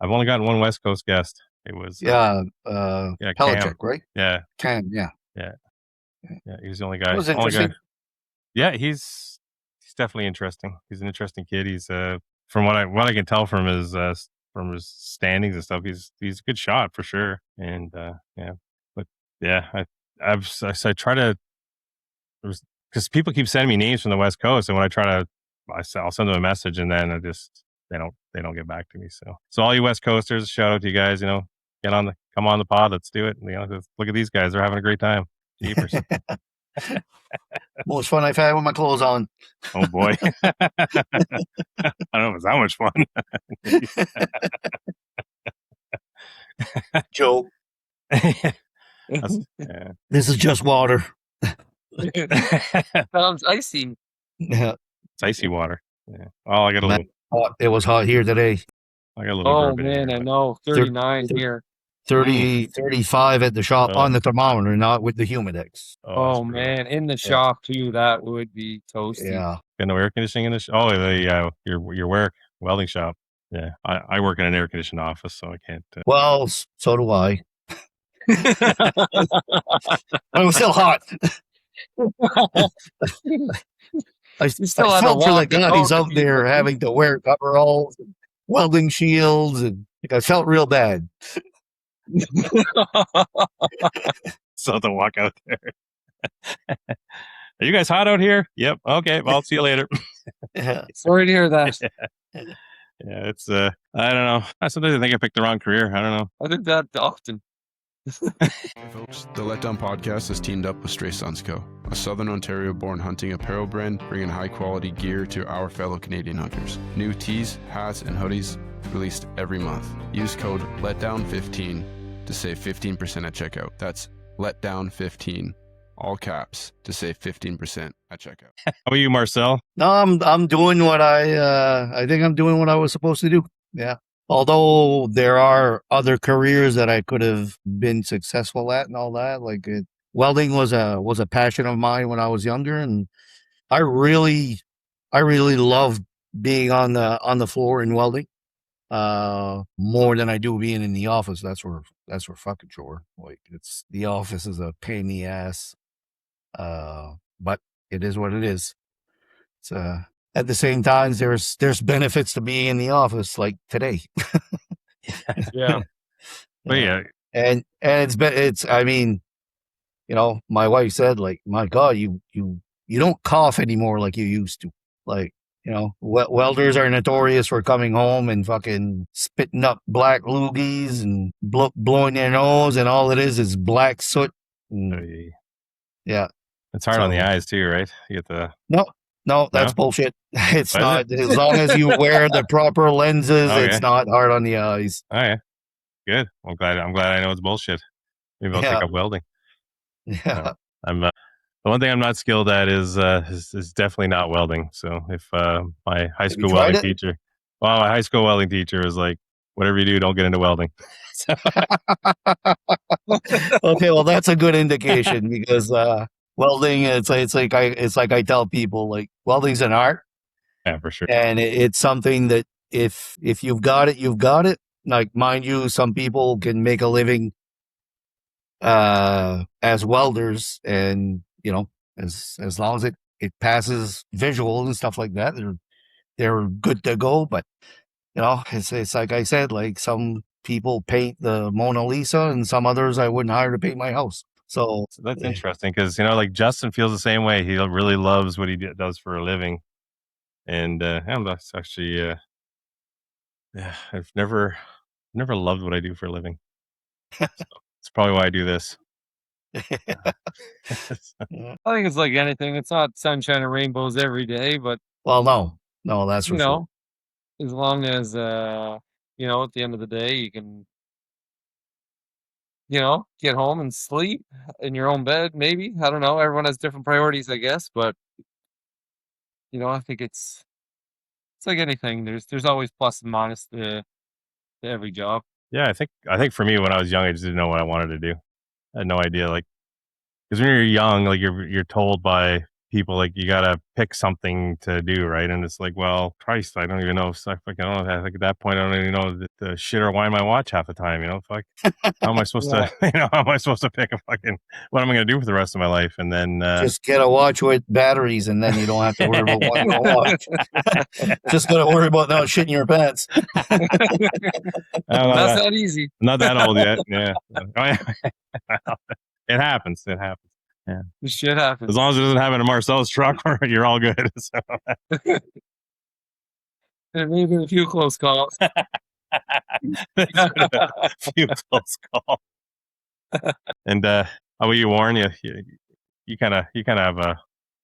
[SPEAKER 1] only gotten one West Coast guest. It was
[SPEAKER 2] Pelichek, right?
[SPEAKER 1] Yeah,
[SPEAKER 2] Cam. Yeah.
[SPEAKER 1] He was the only guy.
[SPEAKER 2] It was interesting.
[SPEAKER 1] Yeah, he's definitely interesting. He's an interesting kid. He's from what I can tell from his standings and stuff, he's a good shot for sure. And but yeah, I try to. Because people keep sending me names from the West Coast, and when I'll send them a message, and then they don't get back to me. So all you West Coasters, shout out to you guys. Come on the pod, let's do it. Look at these guys; they're having a great time.
[SPEAKER 2] Most fun I've had with my clothes on.
[SPEAKER 1] Oh boy. I don't know if it's that much fun.
[SPEAKER 2] Joke.
[SPEAKER 1] Yeah.
[SPEAKER 2] This is just water.
[SPEAKER 3] Sounds icy.
[SPEAKER 2] Yeah.
[SPEAKER 1] It's icy water. Yeah. Oh, I got a
[SPEAKER 2] Man,
[SPEAKER 1] little.
[SPEAKER 2] it was hot here today.
[SPEAKER 1] I got a little.
[SPEAKER 3] Oh
[SPEAKER 1] bourbon in
[SPEAKER 3] man,
[SPEAKER 1] here,
[SPEAKER 3] I
[SPEAKER 1] but-
[SPEAKER 3] know. 39 here.
[SPEAKER 2] 30, 35 at the shop
[SPEAKER 1] Oh.
[SPEAKER 2] on the thermometer, not with the Humidex.
[SPEAKER 3] Oh
[SPEAKER 1] that's brutal.
[SPEAKER 3] man, in the shop too, that would be toasty.
[SPEAKER 2] Yeah.
[SPEAKER 1] Got no air conditioning in this. Oh, your work welding shop. Yeah, I work in an air conditioned office, so I can't.
[SPEAKER 2] Well, so do I. But it was still hot. I
[SPEAKER 3] still had to
[SPEAKER 2] felt for the
[SPEAKER 3] walk the
[SPEAKER 2] guys
[SPEAKER 3] dog
[SPEAKER 2] out there
[SPEAKER 3] people.
[SPEAKER 2] having to wear coveralls, and welding shields, and I felt real bad.
[SPEAKER 1] So to walk out there. Are you guys hot out here? Yep. Okay. Well, I'll see you later.
[SPEAKER 2] Yeah.
[SPEAKER 3] Sorry to hear that.
[SPEAKER 1] Yeah, it's I don't know. Sometimes I think I picked the wrong career. I don't know.
[SPEAKER 3] I think that often.
[SPEAKER 4] Hey folks, the Letdown Podcast has teamed up with Stray Suns Co., a Southern Ontario-born hunting apparel brand bringing high-quality gear to our fellow Canadian hunters. New tees, hats, and hoodies released every month. Use code LETdown15 to save 15% at checkout. That's LETdown15, all caps, to save 15% at checkout.
[SPEAKER 1] How about you, Marcel?
[SPEAKER 2] No, I'm doing what I think I'm doing what I was supposed to do. Yeah. Although there are other careers that I could have been successful at and all that, like welding was a passion of mine when I was younger, and I really loved being on the floor and welding more than I do being in the office. That's for fucking sure. Like the office is a pain in the ass, but it is what it is. It's at the same time, there's benefits to being in the office, like today.
[SPEAKER 3] Yeah.
[SPEAKER 1] But yeah,
[SPEAKER 2] and it's I mean, you know, my wife said, like, my God, you don't cough anymore like you used to. Like, you know, welders are notorious for coming home and fucking spitting up black loogies and blowing their nose, and all it is black soot. And, yeah,
[SPEAKER 1] it's hard on the
[SPEAKER 2] So-
[SPEAKER 1] eyes too, right? You get the
[SPEAKER 2] no, that's
[SPEAKER 1] No?
[SPEAKER 2] bullshit. It's
[SPEAKER 1] What is
[SPEAKER 2] not. As long as you wear the proper lenses,
[SPEAKER 1] Okay.
[SPEAKER 2] it's not hard on the eyes.
[SPEAKER 1] oh yeah, good. I'm glad I know it's bullshit. Maybe I'll
[SPEAKER 2] Yeah.
[SPEAKER 1] take up welding.
[SPEAKER 2] Yeah.
[SPEAKER 1] I'm the one thing I'm not skilled at is definitely not welding. So if my high
[SPEAKER 2] you
[SPEAKER 1] school
[SPEAKER 2] tried
[SPEAKER 1] welding
[SPEAKER 2] it?
[SPEAKER 1] teacher, well, my high school welding teacher was like, whatever you do, don't get into welding. So,
[SPEAKER 2] Okay, well, that's a good indication because welding, it's like I tell people, like, welding's an art,
[SPEAKER 1] yeah, for sure.
[SPEAKER 2] and it's something that if you've got it, you've got it. Like, mind you, some people can make a living as welders, and you know, as long as it passes visual and stuff like that, they're good to go. But you know, it's like I said, like, some people paint the Mona Lisa, and some others I wouldn't hire to paint my house. So
[SPEAKER 1] So that's interesting because like Justin feels the same way. He really loves what he does for a living, and that's actually yeah, I've never loved what I do for a living. So it's probably why I do this.
[SPEAKER 3] I think it's like anything. It's not sunshine and rainbows every day, but
[SPEAKER 2] well, no, that's for
[SPEAKER 3] you
[SPEAKER 2] sure.
[SPEAKER 3] know, as long as you know, at the end of the day, you can, you know, get home and sleep in your own bed. Maybe, I don't know. Everyone has different priorities, I guess, but you know, I think it's like anything. There's always plus and minus to every job.
[SPEAKER 1] Yeah, I think for me when I was young, I just didn't know what I wanted to do. I had no idea, like, because when you're young, like you're told by people like you gotta pick something to do, right? And it's like, well, Christ, I don't even know. I fucking don't know. Like at that point, I don't even know the shit or wind my watch half the time. You know, fuck. How am I supposed to? You know, how am I supposed to pick a fucking what am I gonna do for the rest of my life? And then
[SPEAKER 2] Just get a watch with batteries, and then you don't have to worry about what you watch. Just gotta worry about not shitting your pants.
[SPEAKER 3] That's not easy.
[SPEAKER 1] not that old yet. Yeah, it happens. It happens. Yeah,
[SPEAKER 3] This shit happens.
[SPEAKER 1] as long as it doesn't happen to Marcel's truck, you're all good. So.
[SPEAKER 3] And maybe a few close calls.
[SPEAKER 1] Few close calls. And how about you, Warren? You you kind of have a,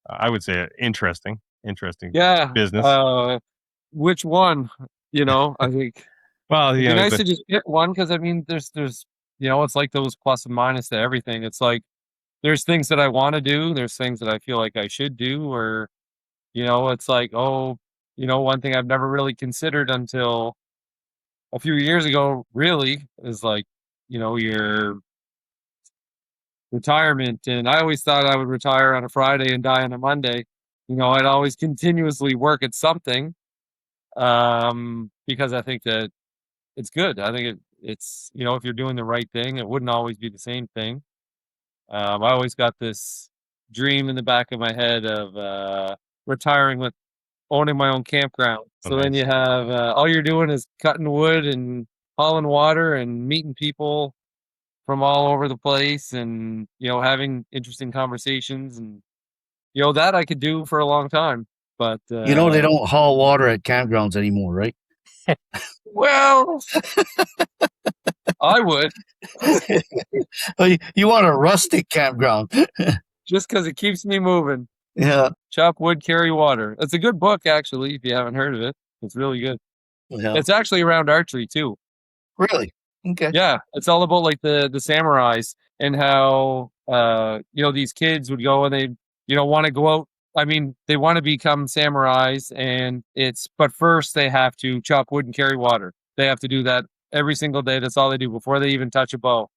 [SPEAKER 1] I would say, interesting
[SPEAKER 3] Yeah.
[SPEAKER 1] business.
[SPEAKER 3] Which one? I think
[SPEAKER 1] Well,
[SPEAKER 3] it'd
[SPEAKER 1] you
[SPEAKER 3] be
[SPEAKER 1] know,
[SPEAKER 3] nice to just pick one, because I mean, there's it's like those plus and minus to everything. It's like there's things that I want to do, there's things that I feel like I should do, or it's like, oh, one thing I've never really considered until a few years ago, really, is like, your retirement. And I always thought I would retire on a Friday and die on a Monday. I'd always continuously work at something, because I think that it's good. I think it's if you're doing the right thing, it wouldn't always be the same thing. I always got this dream in the back of my head of retiring with owning my own campground. So then
[SPEAKER 1] nice.
[SPEAKER 3] you have all you're doing is cutting wood and hauling water and meeting people from all over the place, and having interesting conversations, and that I could do for a long time. But
[SPEAKER 2] They don't haul water at campgrounds anymore, right?
[SPEAKER 3] well, I would,
[SPEAKER 2] You want a rustic campground.
[SPEAKER 3] just because it keeps me moving.
[SPEAKER 2] Yeah.
[SPEAKER 3] Chop wood, carry water. It's a good book, actually, if you haven't heard of it. It's really good.
[SPEAKER 2] Yeah.
[SPEAKER 3] It's actually around archery too.
[SPEAKER 2] Really? Okay.
[SPEAKER 3] Yeah, it's all about like the samurais, and how these kids would go and they want to go out. I mean, they want to become samurais, but first they have to chop wood and carry water. They have to do that every single day. That's all they do before they even touch a bow.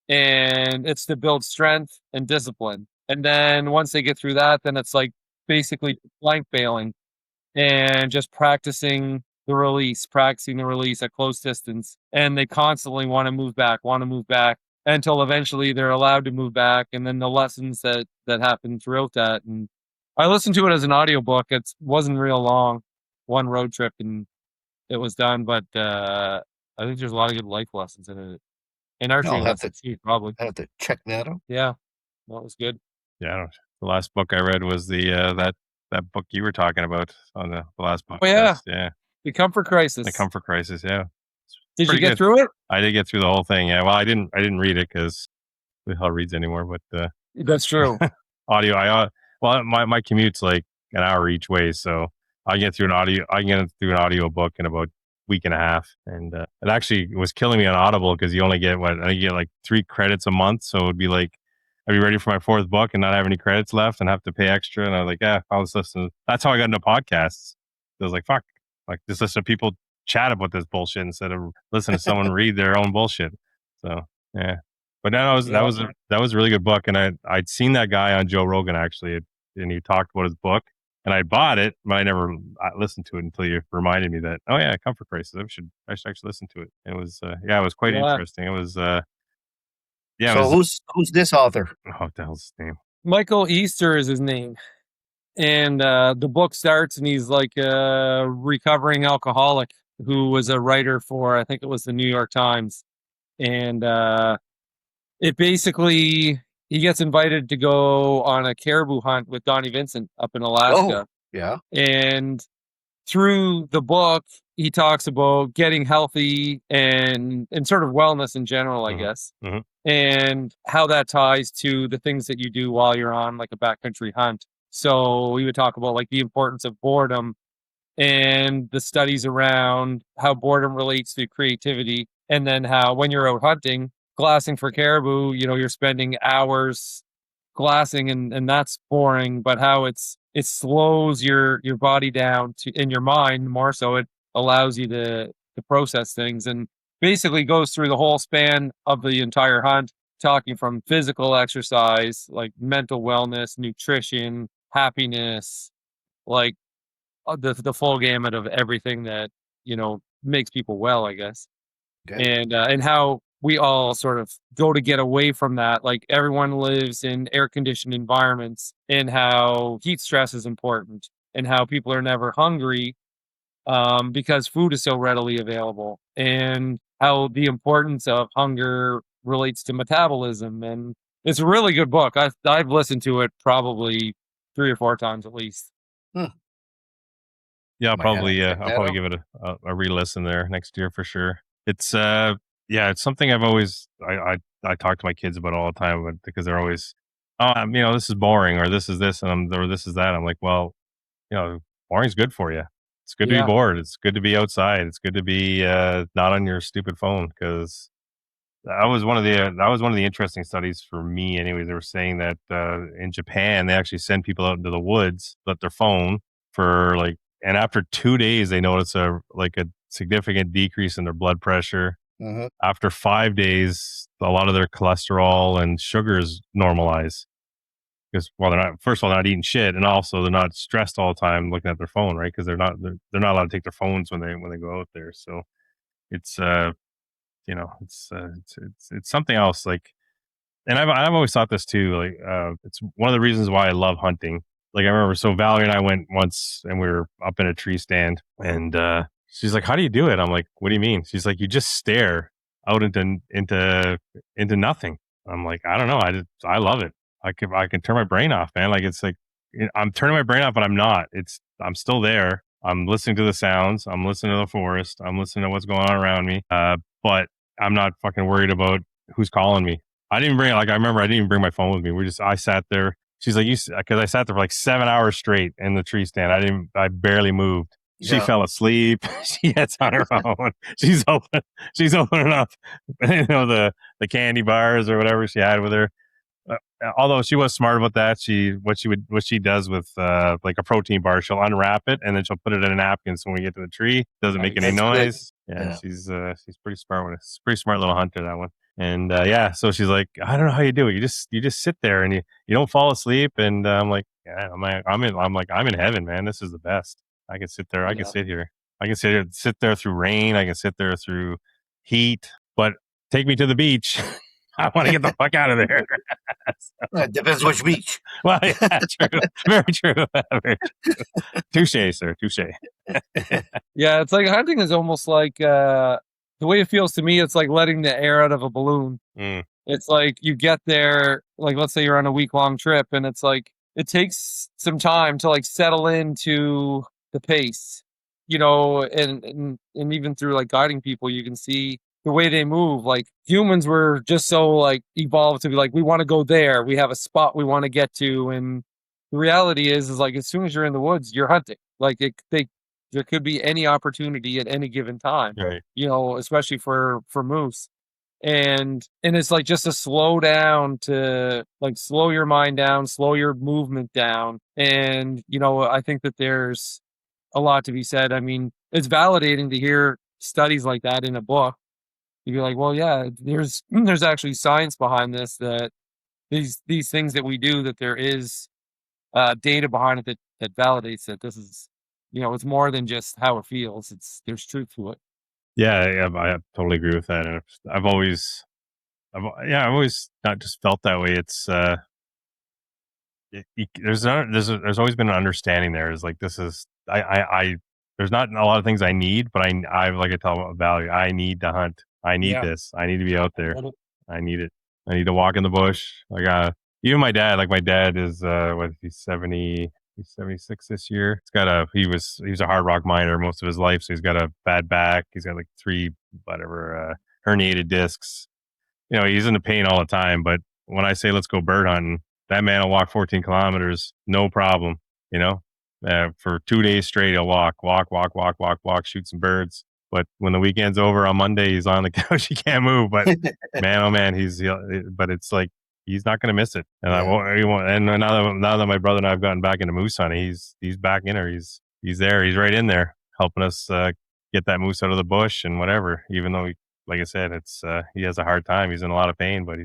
[SPEAKER 3] And it's to build strength and discipline. And then once they get through that, then it's like basically blank bailing and just practicing the release at close distance. And they constantly want to move back until eventually they're allowed to move back. And then the lessons that happen throughout that. And I listened to it as an audiobook. It wasn't real long, one road trip, and it was done. But I think there's a lot of good life lessons in it. And archery lessons too, probably.
[SPEAKER 2] I have to check that out.
[SPEAKER 3] Yeah, that was good.
[SPEAKER 1] Yeah, the last book I read was the that book you were talking about on the last podcast.
[SPEAKER 3] Oh,
[SPEAKER 1] yeah.
[SPEAKER 3] The Comfort Crisis.
[SPEAKER 1] The Comfort Crisis, yeah.
[SPEAKER 3] Did you get through it?
[SPEAKER 1] I did get through the whole thing. Yeah. Well, I didn't read it because who the hell reads anymore? But
[SPEAKER 3] that's true.
[SPEAKER 1] Audio. My commute's like an hour each way, so I can get through an audio book in about week and a half, and it actually was killing me on Audible because you only get like 3 credits a month, so it would be like I'd be ready for my 4th book and not have any credits left and have to pay extra, and I was like, I'll just listen. That's how I got into podcasts. I was like, fuck, like just listen to people chat about this bullshit instead of listening to someone read their own bullshit. So yeah, but that was a really good book, and I'd seen that guy on Joe Rogan actually, and he talked about his book. And I bought it, but I never listened to it until you reminded me that, oh yeah, Comfort Crisis. I should actually listen to it. It was, it was quite interesting. It was,
[SPEAKER 2] So who's this author?
[SPEAKER 1] Oh, what the hell's his name?
[SPEAKER 3] Michael Easter is his name. And the book starts, and he's like a recovering alcoholic who was a writer for, I think it was the New York Times. And it basically, he gets invited to go on a caribou hunt with Donnie Vincent up in Alaska.
[SPEAKER 2] Oh, yeah.
[SPEAKER 3] And through the book, he talks about getting healthy and sort of wellness in general, I guess, and how that ties to the things that you do while you're on like a backcountry hunt. So we would talk about like the importance of boredom and the studies around how boredom relates to creativity, and then how when you're out hunting, glassing for caribou, you're spending hours glassing, and that's boring, but how it slows your body down in your mind more, so it allows you to process things, and basically goes through the whole span of the entire hunt, talking from physical exercise, like mental wellness, nutrition, happiness, like the full gamut of everything that makes people well, I guess.
[SPEAKER 2] Okay.
[SPEAKER 3] And how we all sort of go to get away from that. Like everyone lives in air-conditioned environments, and how heat stress is important, and how people are never hungry because food is so readily available, and how the importance of hunger relates to metabolism. And it's a really good book. I've listened to it probably 3 or 4 times at least.
[SPEAKER 1] Yeah, I'll probably give it a re-listen there next year for sure. It's it's something I've always I talk to my kids about all the time, because they're always this is boring, or this is this, or this is that. I'm like, well, boring's good for you. It's good to be
[SPEAKER 3] Yeah.
[SPEAKER 1] bored. It's good to be outside. It's good to be not on your stupid phone, because that was one of the interesting studies for me. Anyways, they were saying that in Japan they actually send people out into the woods, let their phone for and after 2 days they notice a significant decrease in their blood pressure.
[SPEAKER 2] Uh-huh.
[SPEAKER 1] After 5 days, a lot of their cholesterol and sugars normalize. Because they're not eating shit, and also they're not stressed all the time looking at their phone, right? Because they're not allowed to take their phones when they go out there. So it's it's something else. And I've always thought this too. It's one of the reasons why I love hunting. I remember, so Valerie and I went once, and we were up in a tree stand, and she's like, "How do you do it?" I'm like, "What do you mean?" She's like, "You just stare out into nothing." I'm like, "I don't know. I love it. I can turn my brain off, man. I'm turning my brain off, but I'm not. I'm still there. I'm listening to the sounds. I'm listening to the forest. I'm listening to what's going on around me. But I'm not fucking worried about who's calling me. I didn't bring I remember I didn't even bring my phone with me. I sat there. She's like, because I sat there for 7 hours straight in the tree stand. I barely moved. She fell asleep. She gets on her phone. She's opening up, the candy bars or whatever she had with her. Although she was smart about that, what she does with a protein bar, she'll unwrap it and then she'll put it in a napkin. So when we get to the tree, it doesn't make any noise. Yeah, she's pretty smart with it. She's a pretty smart little hunter, that one. And so she's like, I don't know how you do it. You just sit there and you don't fall asleep. And I'm like, yeah, I'm in heaven, man. This is the best. I can sit there. I can sit here. I can sit there through rain. I can sit there through heat. But take me to the beach. I want to get the fuck out of there.
[SPEAKER 2] It depends which beach.
[SPEAKER 1] Well, yeah, true. Very true. Very true. Touche, sir. Touche.
[SPEAKER 3] Yeah, it's like hunting is almost like the way it feels to me. It's like letting the air out of a balloon. It's like you get there, let's say you're on a week-long trip, and it's like it takes some time to settle into the pace, and even through guiding people, you can see the way they move. Humans were just so evolved to be we want to go there. We have a spot we want to get to. And the reality is as soon as you're in the woods, you're hunting. There could be any opportunity at any given time,
[SPEAKER 1] right?
[SPEAKER 3] Especially for moose. And it's just to slow down, to slow your mind down, slow your movement down. And, I think that there's a lot to be said. I mean, it's validating to hear studies like that in a book. You'd be like, well, yeah, there's actually science behind this, that these things that we do, that there is data behind it that validates that this is, it's more than just how it feels. There's truth to it.
[SPEAKER 1] Yeah, I totally agree with that. And I've always not just felt that way. It's there's always been an understanding there. Is this is there's not a lot of things I need, but I like I tell Valerie, I need to hunt. I need this. I need to be out there. I need it. I need to walk in the bush. Even my dad. My dad is he's 70. He's 76 this year. He was a hard rock miner most of his life, so he's got a bad back. He's got 3 herniated discs. He's in the pain all the time. But when I say let's go bird hunting, that man will walk 14 kilometers, no problem. For 2 days straight, he'll walk, shoot some birds. But when the weekend's over on Monday, he's on the couch. He can't move. But man, oh man, but it's he's not going to miss it. And And now that my brother and I have gotten back into moose hunting, he's back in there. He's there. He's right in there helping us get that moose out of the bush and whatever. Even though, like I said, he has a hard time. He's in a lot of pain, but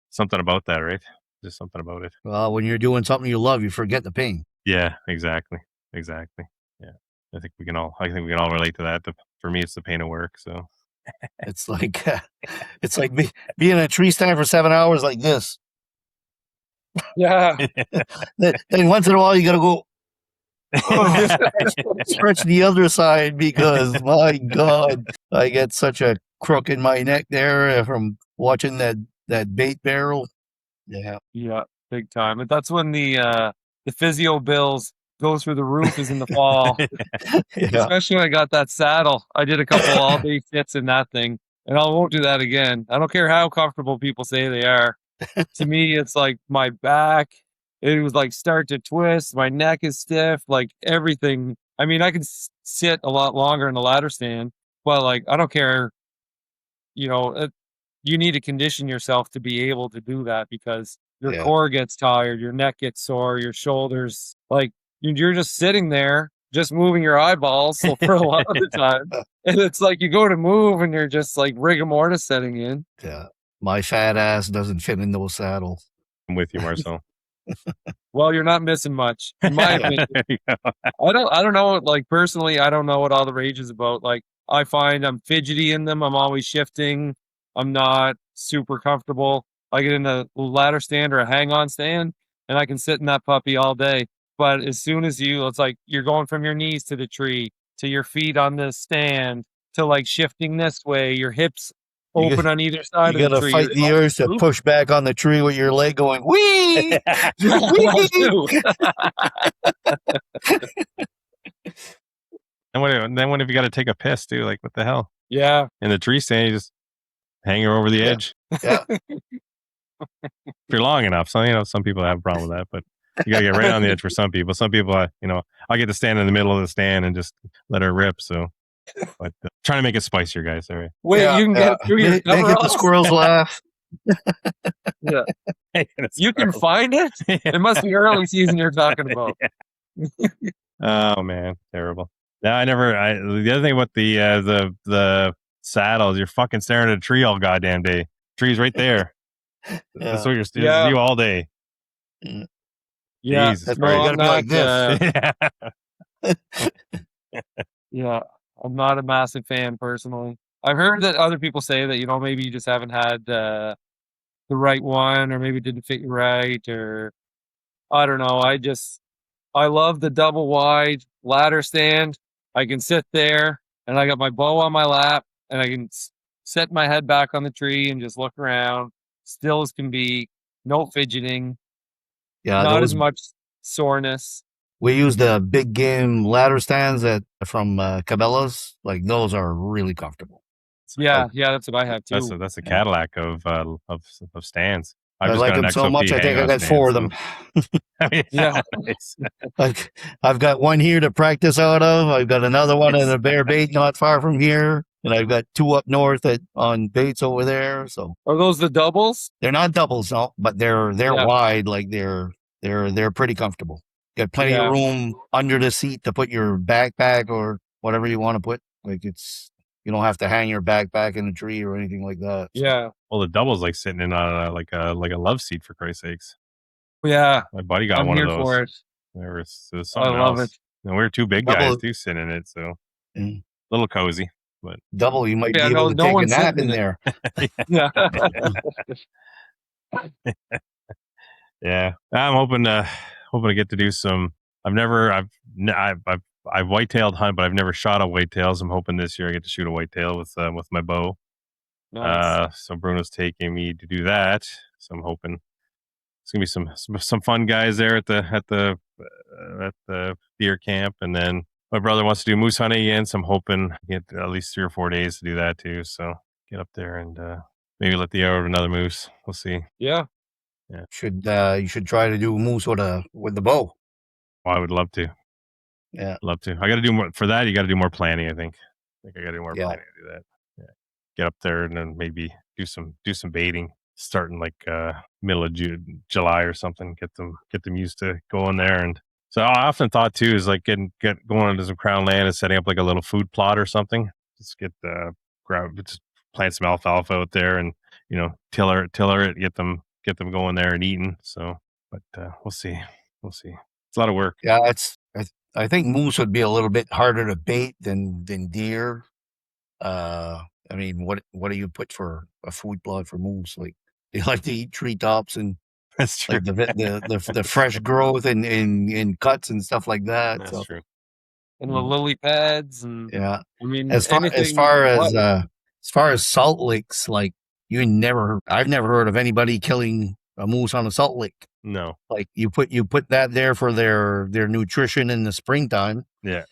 [SPEAKER 1] something about that, right? Just something about it.
[SPEAKER 2] Well, when you're doing something you love, you forget the pain.
[SPEAKER 1] Yeah, exactly. Yeah, I think we can all relate to that. For me, it's the pain of work. So
[SPEAKER 2] it's being in a tree stand for 7 hours like this.
[SPEAKER 3] Yeah.
[SPEAKER 2] Then once in a while, you got to go stretch the other side, because my God, I get such a crook in my neck there from watching that bait barrel.
[SPEAKER 3] Yeah, big time. But that's when the physio bills go through the roof, is in the fall. Especially when I got that saddle. I did a couple all day fits in that thing, and I won't do that again. I don't care how comfortable people say they are. To me, it's like my back. It was like start to twist. My neck is stiff. Like everything. I mean, I can sit a lot longer in the ladder stand, but like I don't care. You know, you need to condition yourself to be able to do that because your
[SPEAKER 2] Yeah.
[SPEAKER 3] core gets tired, your neck gets sore, your shoulders. Like you're just sitting there, just moving your eyeballs for a lot of the time, and it's like you go to move and you're just like rigor mortis setting in.
[SPEAKER 2] Yeah. My fat ass doesn't fit in those saddles.
[SPEAKER 1] I'm with you, Marcel.
[SPEAKER 3] Well, you're not missing much, in my opinion.
[SPEAKER 1] There you go.
[SPEAKER 3] I don't know. Like personally, I don't know what all the rage is about. Like I find I'm fidgety in them. I'm always shifting. I'm not super comfortable. I get in a ladder stand or a hang-on stand, and I can sit in that puppy all day. But as soon as it's like you're going from your knees to the tree, to your feet on the stand, to like shifting this way, your hips
[SPEAKER 2] You
[SPEAKER 3] open on either side
[SPEAKER 2] You
[SPEAKER 3] of the
[SPEAKER 2] gotta
[SPEAKER 3] tree.
[SPEAKER 2] fight the urge to push back on the tree with your leg going, wee!
[SPEAKER 3] That too.
[SPEAKER 1] And then what if you got to take a piss too? Like what the hell?
[SPEAKER 3] Yeah.
[SPEAKER 1] In the tree stand, you just hang her over the
[SPEAKER 2] Yeah.
[SPEAKER 1] edge.
[SPEAKER 2] Yeah.
[SPEAKER 1] If you're long enough. So some people have a problem with that, but you gotta get right on the edge for some people. Some people, I get to stand in the middle of the stand and just let her rip. So, but trying to make it spicier, guys. All right.
[SPEAKER 3] Wait,
[SPEAKER 2] Yeah,
[SPEAKER 3] you can get it through your
[SPEAKER 2] Make it the
[SPEAKER 3] coveralls?
[SPEAKER 2] squirrels laugh.
[SPEAKER 3] Yeah. You can find it? It must be early season you're talking about.
[SPEAKER 1] Oh man, terrible. No, the other thing about the saddles, you're fucking staring at a tree all goddamn day. Tree's right there. That's what you're
[SPEAKER 3] Yeah.
[SPEAKER 1] you all day.
[SPEAKER 3] Yeah.
[SPEAKER 1] Jesus
[SPEAKER 2] That's
[SPEAKER 3] No,
[SPEAKER 2] why you
[SPEAKER 1] Christ.
[SPEAKER 2] gotta be like this.
[SPEAKER 3] Yeah, I'm not a massive fan personally. I've heard that other people say that, maybe you just haven't had the right one, or maybe it didn't fit you right, or I don't know. I love the double wide ladder stand. I can sit there and I got my bow on my lap and I can set my head back on the tree and just look around, still as can be, no fidgeting,
[SPEAKER 2] Yeah,
[SPEAKER 3] not as much soreness.
[SPEAKER 2] we use the big game ladder stands from Cabela's. Like those are really comfortable.
[SPEAKER 3] Yeah, that's what I have too.
[SPEAKER 1] That's a Cadillac of stands.
[SPEAKER 2] I like them so much. I think I got 4 of them.
[SPEAKER 3] Yeah.
[SPEAKER 2] Like I've got one here to practice out of. I've got another one in a bear bait not far from here, and I've got 2 up north on baits over there. So
[SPEAKER 3] Are those the doubles?
[SPEAKER 2] they're not doubles, no, but they're
[SPEAKER 3] Yeah.
[SPEAKER 2] wide. Like they're pretty comfortable. Got plenty of room under the seat to put your backpack or whatever you want to put. Like you don't have to hang your backpack in a tree or anything like that. So.
[SPEAKER 3] Yeah.
[SPEAKER 1] Well, the double's like sitting in on like a love seat, for Christ's sakes.
[SPEAKER 3] Yeah.
[SPEAKER 1] My buddy got
[SPEAKER 3] I'm
[SPEAKER 1] one
[SPEAKER 3] here
[SPEAKER 1] of those.
[SPEAKER 3] for it.
[SPEAKER 1] There was
[SPEAKER 3] I
[SPEAKER 1] something
[SPEAKER 3] love
[SPEAKER 1] else.
[SPEAKER 3] it.
[SPEAKER 1] And we were 2 big guys too sitting in it, so a little cozy. But
[SPEAKER 2] Double, you might be
[SPEAKER 3] Yeah,
[SPEAKER 2] able to
[SPEAKER 3] no
[SPEAKER 2] take a
[SPEAKER 3] one's
[SPEAKER 2] nap
[SPEAKER 3] sitting
[SPEAKER 2] in
[SPEAKER 3] in
[SPEAKER 2] there.
[SPEAKER 3] Yeah.
[SPEAKER 1] yeah, I'm hoping to get to do some. I've white-tailed hunt, but I've never shot a whitetail. So I'm hoping this year I get to shoot a whitetail with my bow.
[SPEAKER 3] Nice.
[SPEAKER 1] So Bruno's taking me to do that. So I'm hoping it's gonna be some fun guys there at the deer camp, and then my brother wants to do moose hunting again. So I'm hoping I get at least 3 or 4 days to do that too. So get up there and maybe let the arrow to another moose. We'll see.
[SPEAKER 3] Yeah.
[SPEAKER 1] Yeah.
[SPEAKER 2] You should try to do moose with the bow.
[SPEAKER 1] Well, I would love to.
[SPEAKER 2] Yeah.
[SPEAKER 1] Love to. I got to do more for that. You got to do more planning. I think I got to do more planning to do that. Yeah. Get up there and then maybe do some baiting starting like middle of July or something. Get them used to going there. And so I often thought too is like going into some crown land and setting up like a little food plot or something. Just get just plant some alfalfa out there and tiller it, get them going there and eating. So, but we'll see. It's a lot of work.
[SPEAKER 2] Yeah, I think moose would be a little bit harder to bait than deer. I mean, what do you put for a food plot for moose? Like they like to eat treetops and
[SPEAKER 1] That's true.
[SPEAKER 2] like the fresh growth and cuts and stuff like that.
[SPEAKER 1] That's
[SPEAKER 2] so.
[SPEAKER 1] true.
[SPEAKER 3] And the lily pads and
[SPEAKER 2] Yeah.
[SPEAKER 3] I mean
[SPEAKER 2] As far as salt licks, like I've never heard of anybody killing a moose on a salt lick.
[SPEAKER 1] No.
[SPEAKER 2] Like you put that there for their nutrition in the springtime.
[SPEAKER 1] Yeah.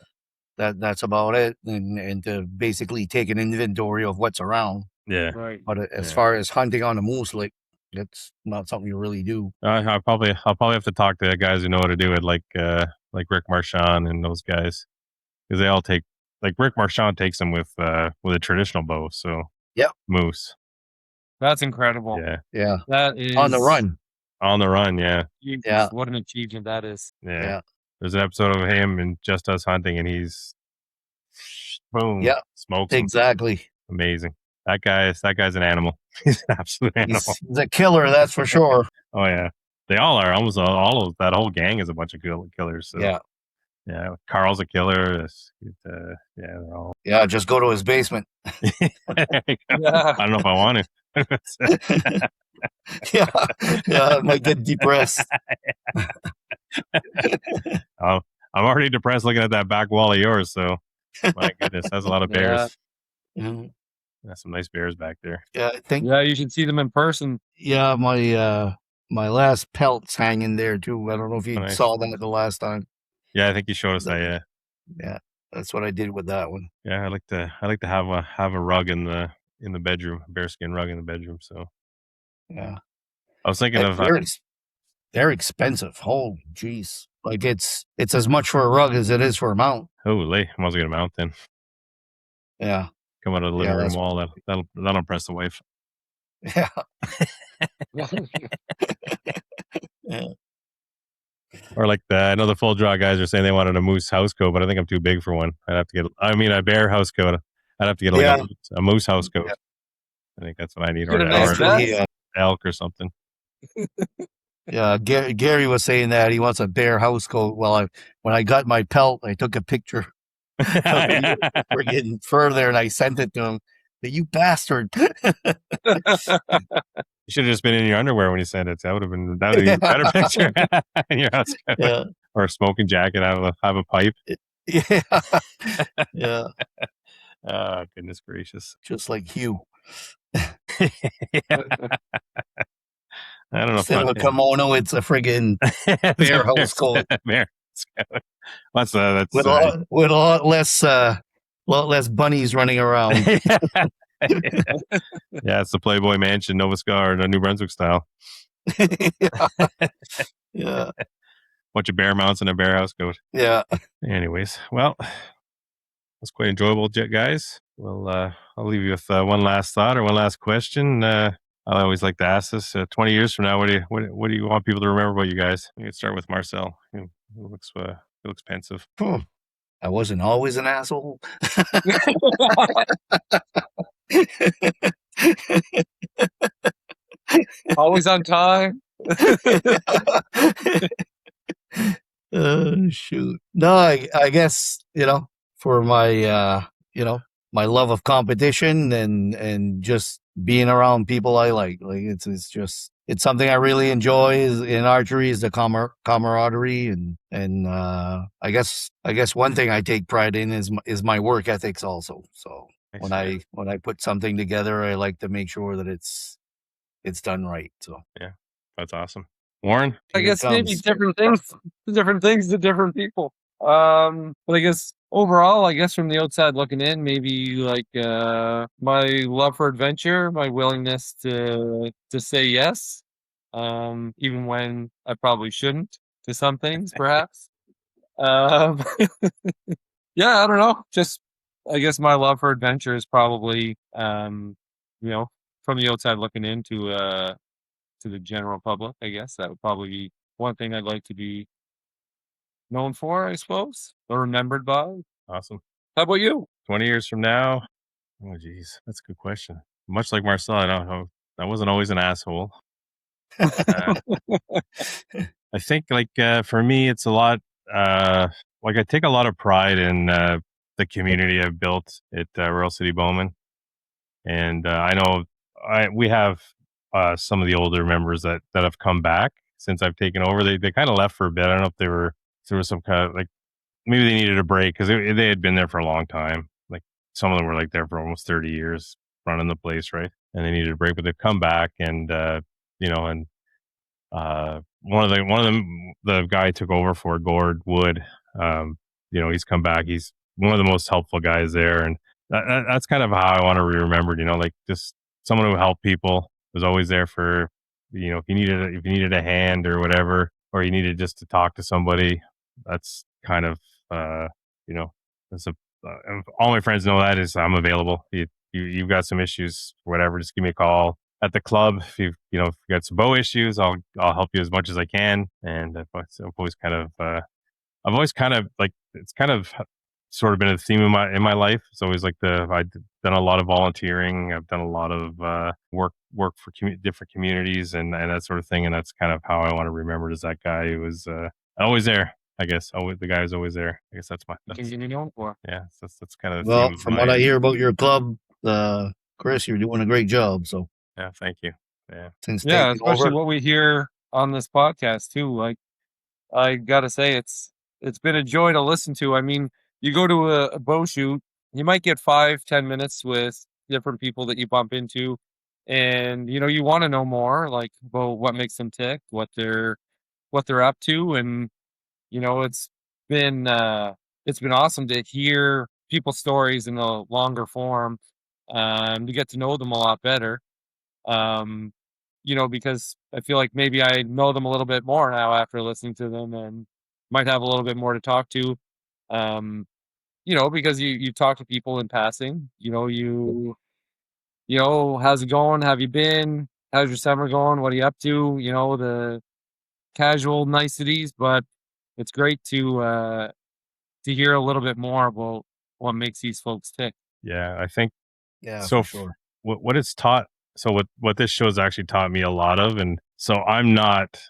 [SPEAKER 2] That's about it, and to basically take an inventory of what's around.
[SPEAKER 1] Yeah.
[SPEAKER 3] right.
[SPEAKER 2] But as far as hunting on a moose lick, It's not something you really do.
[SPEAKER 1] I'll probably have to talk to guys who know how to do it, like Rick Marchand and those guys, because they all take, like Rick Marchand takes them with a traditional bow. So
[SPEAKER 2] Yep.
[SPEAKER 1] moose.
[SPEAKER 3] That's incredible.
[SPEAKER 2] Yeah.
[SPEAKER 3] That is
[SPEAKER 2] On the run.
[SPEAKER 1] On the run, yeah.
[SPEAKER 2] Yeah.
[SPEAKER 3] What an achievement that is.
[SPEAKER 1] Yeah. There's an episode of him and Just Us hunting, and he's boom,
[SPEAKER 2] Yeah,
[SPEAKER 1] smokes him.
[SPEAKER 2] exactly.
[SPEAKER 1] Amazing. That guy's an animal. He's an absolute animal.
[SPEAKER 2] He's a killer, that's for sure.
[SPEAKER 1] Oh yeah, they all are. Almost all of that whole gang is a bunch of killers. So.
[SPEAKER 2] Yeah.
[SPEAKER 1] Yeah, Carl's a killer. They're all.
[SPEAKER 2] Yeah, just go to his basement.
[SPEAKER 1] I don't know if I want to.
[SPEAKER 2] Yeah, I might get depressed.
[SPEAKER 1] I'm already depressed looking at that back wall of yours. So, my goodness, that's a lot of bears.
[SPEAKER 2] Yeah.
[SPEAKER 1] That's some nice bears back there.
[SPEAKER 2] Yeah, I think.
[SPEAKER 3] Yeah, you should see them in person.
[SPEAKER 2] Yeah, my last pelt's hanging there too. I don't know if you saw that the last time.
[SPEAKER 1] Yeah, I think you showed us that. Yeah.
[SPEAKER 2] Yeah, that's what I did with that one.
[SPEAKER 1] Yeah, I like to have a rug in the bedroom, bearskin rug in the bedroom. So.
[SPEAKER 2] Yeah.
[SPEAKER 1] I was thinking of.
[SPEAKER 2] They're expensive. Oh, geez. Like it's as much for a rug as it is for a mount.
[SPEAKER 1] Holy, I must get a mount then.
[SPEAKER 2] Yeah.
[SPEAKER 1] Come out of the living room wall. That'll impress the wife.
[SPEAKER 2] Yeah. Yeah.
[SPEAKER 1] Or like I know the full draw guys are saying they wanted a moose house coat, but I think I'm too big for one. I'd have to get. A bear house coat. I'd have to get a moose house coat. Yeah. I think that's what I need, or an elk or something.
[SPEAKER 2] Yeah, Gary was saying that he wants a bear house coat. Well, when I got my pelt, I took a picture. We're getting further, and I sent it to him. But you bastard!
[SPEAKER 1] You should have just been in your underwear when you sent it. That would have been a better picture in your house.
[SPEAKER 2] Yeah.
[SPEAKER 1] Or a smoking jacket out of a pipe.
[SPEAKER 2] Yeah. Yeah.
[SPEAKER 1] Oh, goodness gracious.
[SPEAKER 2] Just like Hugh.
[SPEAKER 1] I don't know.
[SPEAKER 2] Instead of a kimono, it's a friggin' bear house coat.
[SPEAKER 1] Bear. That's
[SPEAKER 2] with a lot less bunnies running around.
[SPEAKER 1] Yeah, it's the Playboy Mansion, Nova Scotia, New Brunswick style.
[SPEAKER 2] Yeah.
[SPEAKER 1] Bunch of bear mounts and a bear house coat.
[SPEAKER 2] Yeah.
[SPEAKER 1] Anyways, well, that's quite enjoyable, guys. Well, I'll leave you with one last thought or one last question. I always like to ask this: 20 years from now, what do you want people to remember about you guys? We can start with Marcel. He looks pensive.
[SPEAKER 2] I wasn't always an asshole.
[SPEAKER 3] Always on time.
[SPEAKER 2] Shoot. No, I guess, for my, my love of competition and just being around people I like it's something I really enjoy in archery is the camaraderie and I guess one thing I take pride in is my work ethics also. So when I put something together, I like to make sure that it's done right. So
[SPEAKER 1] yeah, that's awesome. Warren,
[SPEAKER 3] I guess maybe different things to different people. But I guess overall, from the outside looking in, maybe like my love for adventure, my willingness to say yes, even when I probably shouldn't to some things, perhaps. Yeah, I don't know. Just I guess my love for adventure is probably from the outside looking into to the general public. I guess that would probably be one thing I'd like to be known for, I suppose, or remembered by.
[SPEAKER 1] Awesome.
[SPEAKER 3] How about you?
[SPEAKER 1] 20 years from now? Oh, geez, that's a good question. Much like Marcel, I wasn't always an asshole. I think, for me, it's a lot. I take a lot of pride in the community I've built at Royal City Bowman, and I know we have some of the older members that have come back since I've taken over. They kind of left for a bit. I don't know if there was some kind of maybe they needed a break because they had been there for a long time. Like some of them were there for almost 30 years running the place, right? And they needed a break, but they've come back and one of them, the guy took over for Gord Wood. He's come back. He's one of the most helpful guys there, and that's kind of how I want to be remembered. Just someone who helped people, was always there for if you needed a hand or whatever, or you needed just to talk to somebody, that's kind of, that's all my friends know that is I'm available. You've got some issues, whatever, just give me a call at the club. If you got some bow issues, I'll help you as much as I can. And I've always kind of like, it's kind of sort of been a theme in my life. It's always like I've done a lot of volunteering. I've done a lot of work for different communities and that sort of thing. And that's kind of how I want to remember as that guy who was always there. I guess the guy who's always there. I guess that's
[SPEAKER 3] known for.
[SPEAKER 1] Yeah. That's kind of
[SPEAKER 2] Well, from what I hear about your club, Chris, you're doing a great job. So
[SPEAKER 1] yeah, thank you. Yeah.
[SPEAKER 3] Especially what we hear on this podcast too. Like, I gotta say, it's been a joy to listen to. I mean, you go to a bow shoot, you might get 5-10 minutes with different people that you bump into, and you want to know more, like, about what makes them tick, what they're up to, and it's been awesome to hear people's stories in a longer form, to get to know them a lot better. Because I feel like maybe I know them a little bit more now after listening to them and might have a little bit more to talk to. Because you talk to people in passing, how's it going? Have you been? How's your summer going? What are you up to? The casual niceties, but it's great to hear a little bit more about what makes these folks tick.
[SPEAKER 1] Yeah, I think.
[SPEAKER 2] Yeah,
[SPEAKER 1] so
[SPEAKER 2] for sure.
[SPEAKER 1] What it's taught. So what this show's actually taught me a lot of, and so I'm not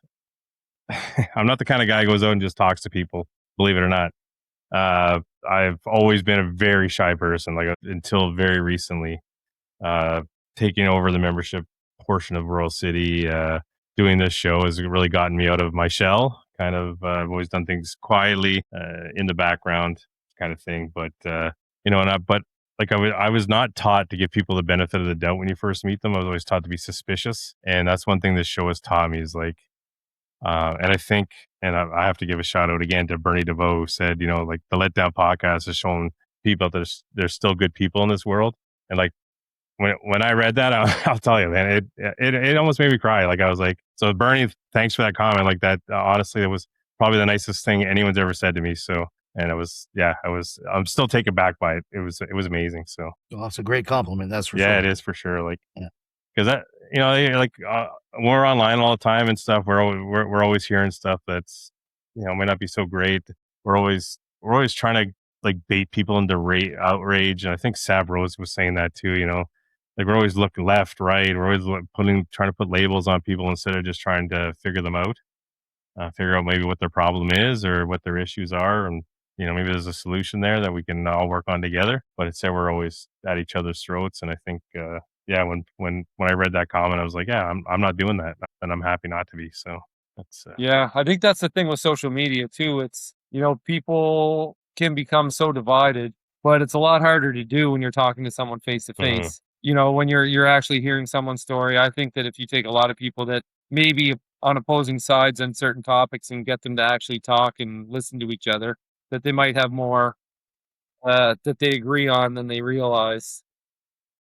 [SPEAKER 1] the kind of guy who goes out and just talks to people, believe it or not. I've always been a very shy person, like until very recently. Taking over the membership portion of Rural City, doing this show has really gotten me out of my shell. Kind of, I've always done things quietly, in the background, kind of thing. But like I was not taught to give people the benefit of the doubt when you first meet them. I was always taught to be suspicious, and that's one thing this show has taught me is like, and I think, and I have to give a shout out again to Bernie DeVoe, who said, like the Letdown podcast has shown people that there's still good people in this world, and like when I read that, I'll tell you, man, it almost made me cry. Like I was like, so Bernie, thanks for that comment. Like that, honestly, it was probably the nicest thing anyone's ever said to me. So. And I'm still taken back by it. It was amazing. So
[SPEAKER 2] it's a great compliment. That's for sure.
[SPEAKER 1] Yeah, it is for sure. Like, because that, when we're online all the time and stuff, we're always hearing stuff that's, might not be so great. We're always trying to like bait people into outrage. And I think Sav Rose was saying that too, like we're always looking left, right. We're always trying to put labels on people instead of just trying to figure them out, figure out maybe what their problem is or what their issues are. And, maybe there's a solution there that we can all work on together, but instead we're always at each other's throats. And I think, when I read that comment, I was like, yeah, I'm not doing that, and I'm happy not to be. So that's,
[SPEAKER 3] I think that's the thing with social media too. It's, people can become so divided, but it's a lot harder to do when you're talking to someone face to face. When you're actually hearing someone's story. I think that if you take a lot of people that maybe on opposing sides on certain topics and get them to actually talk and listen to each other, that they might have more that they agree on than they realize.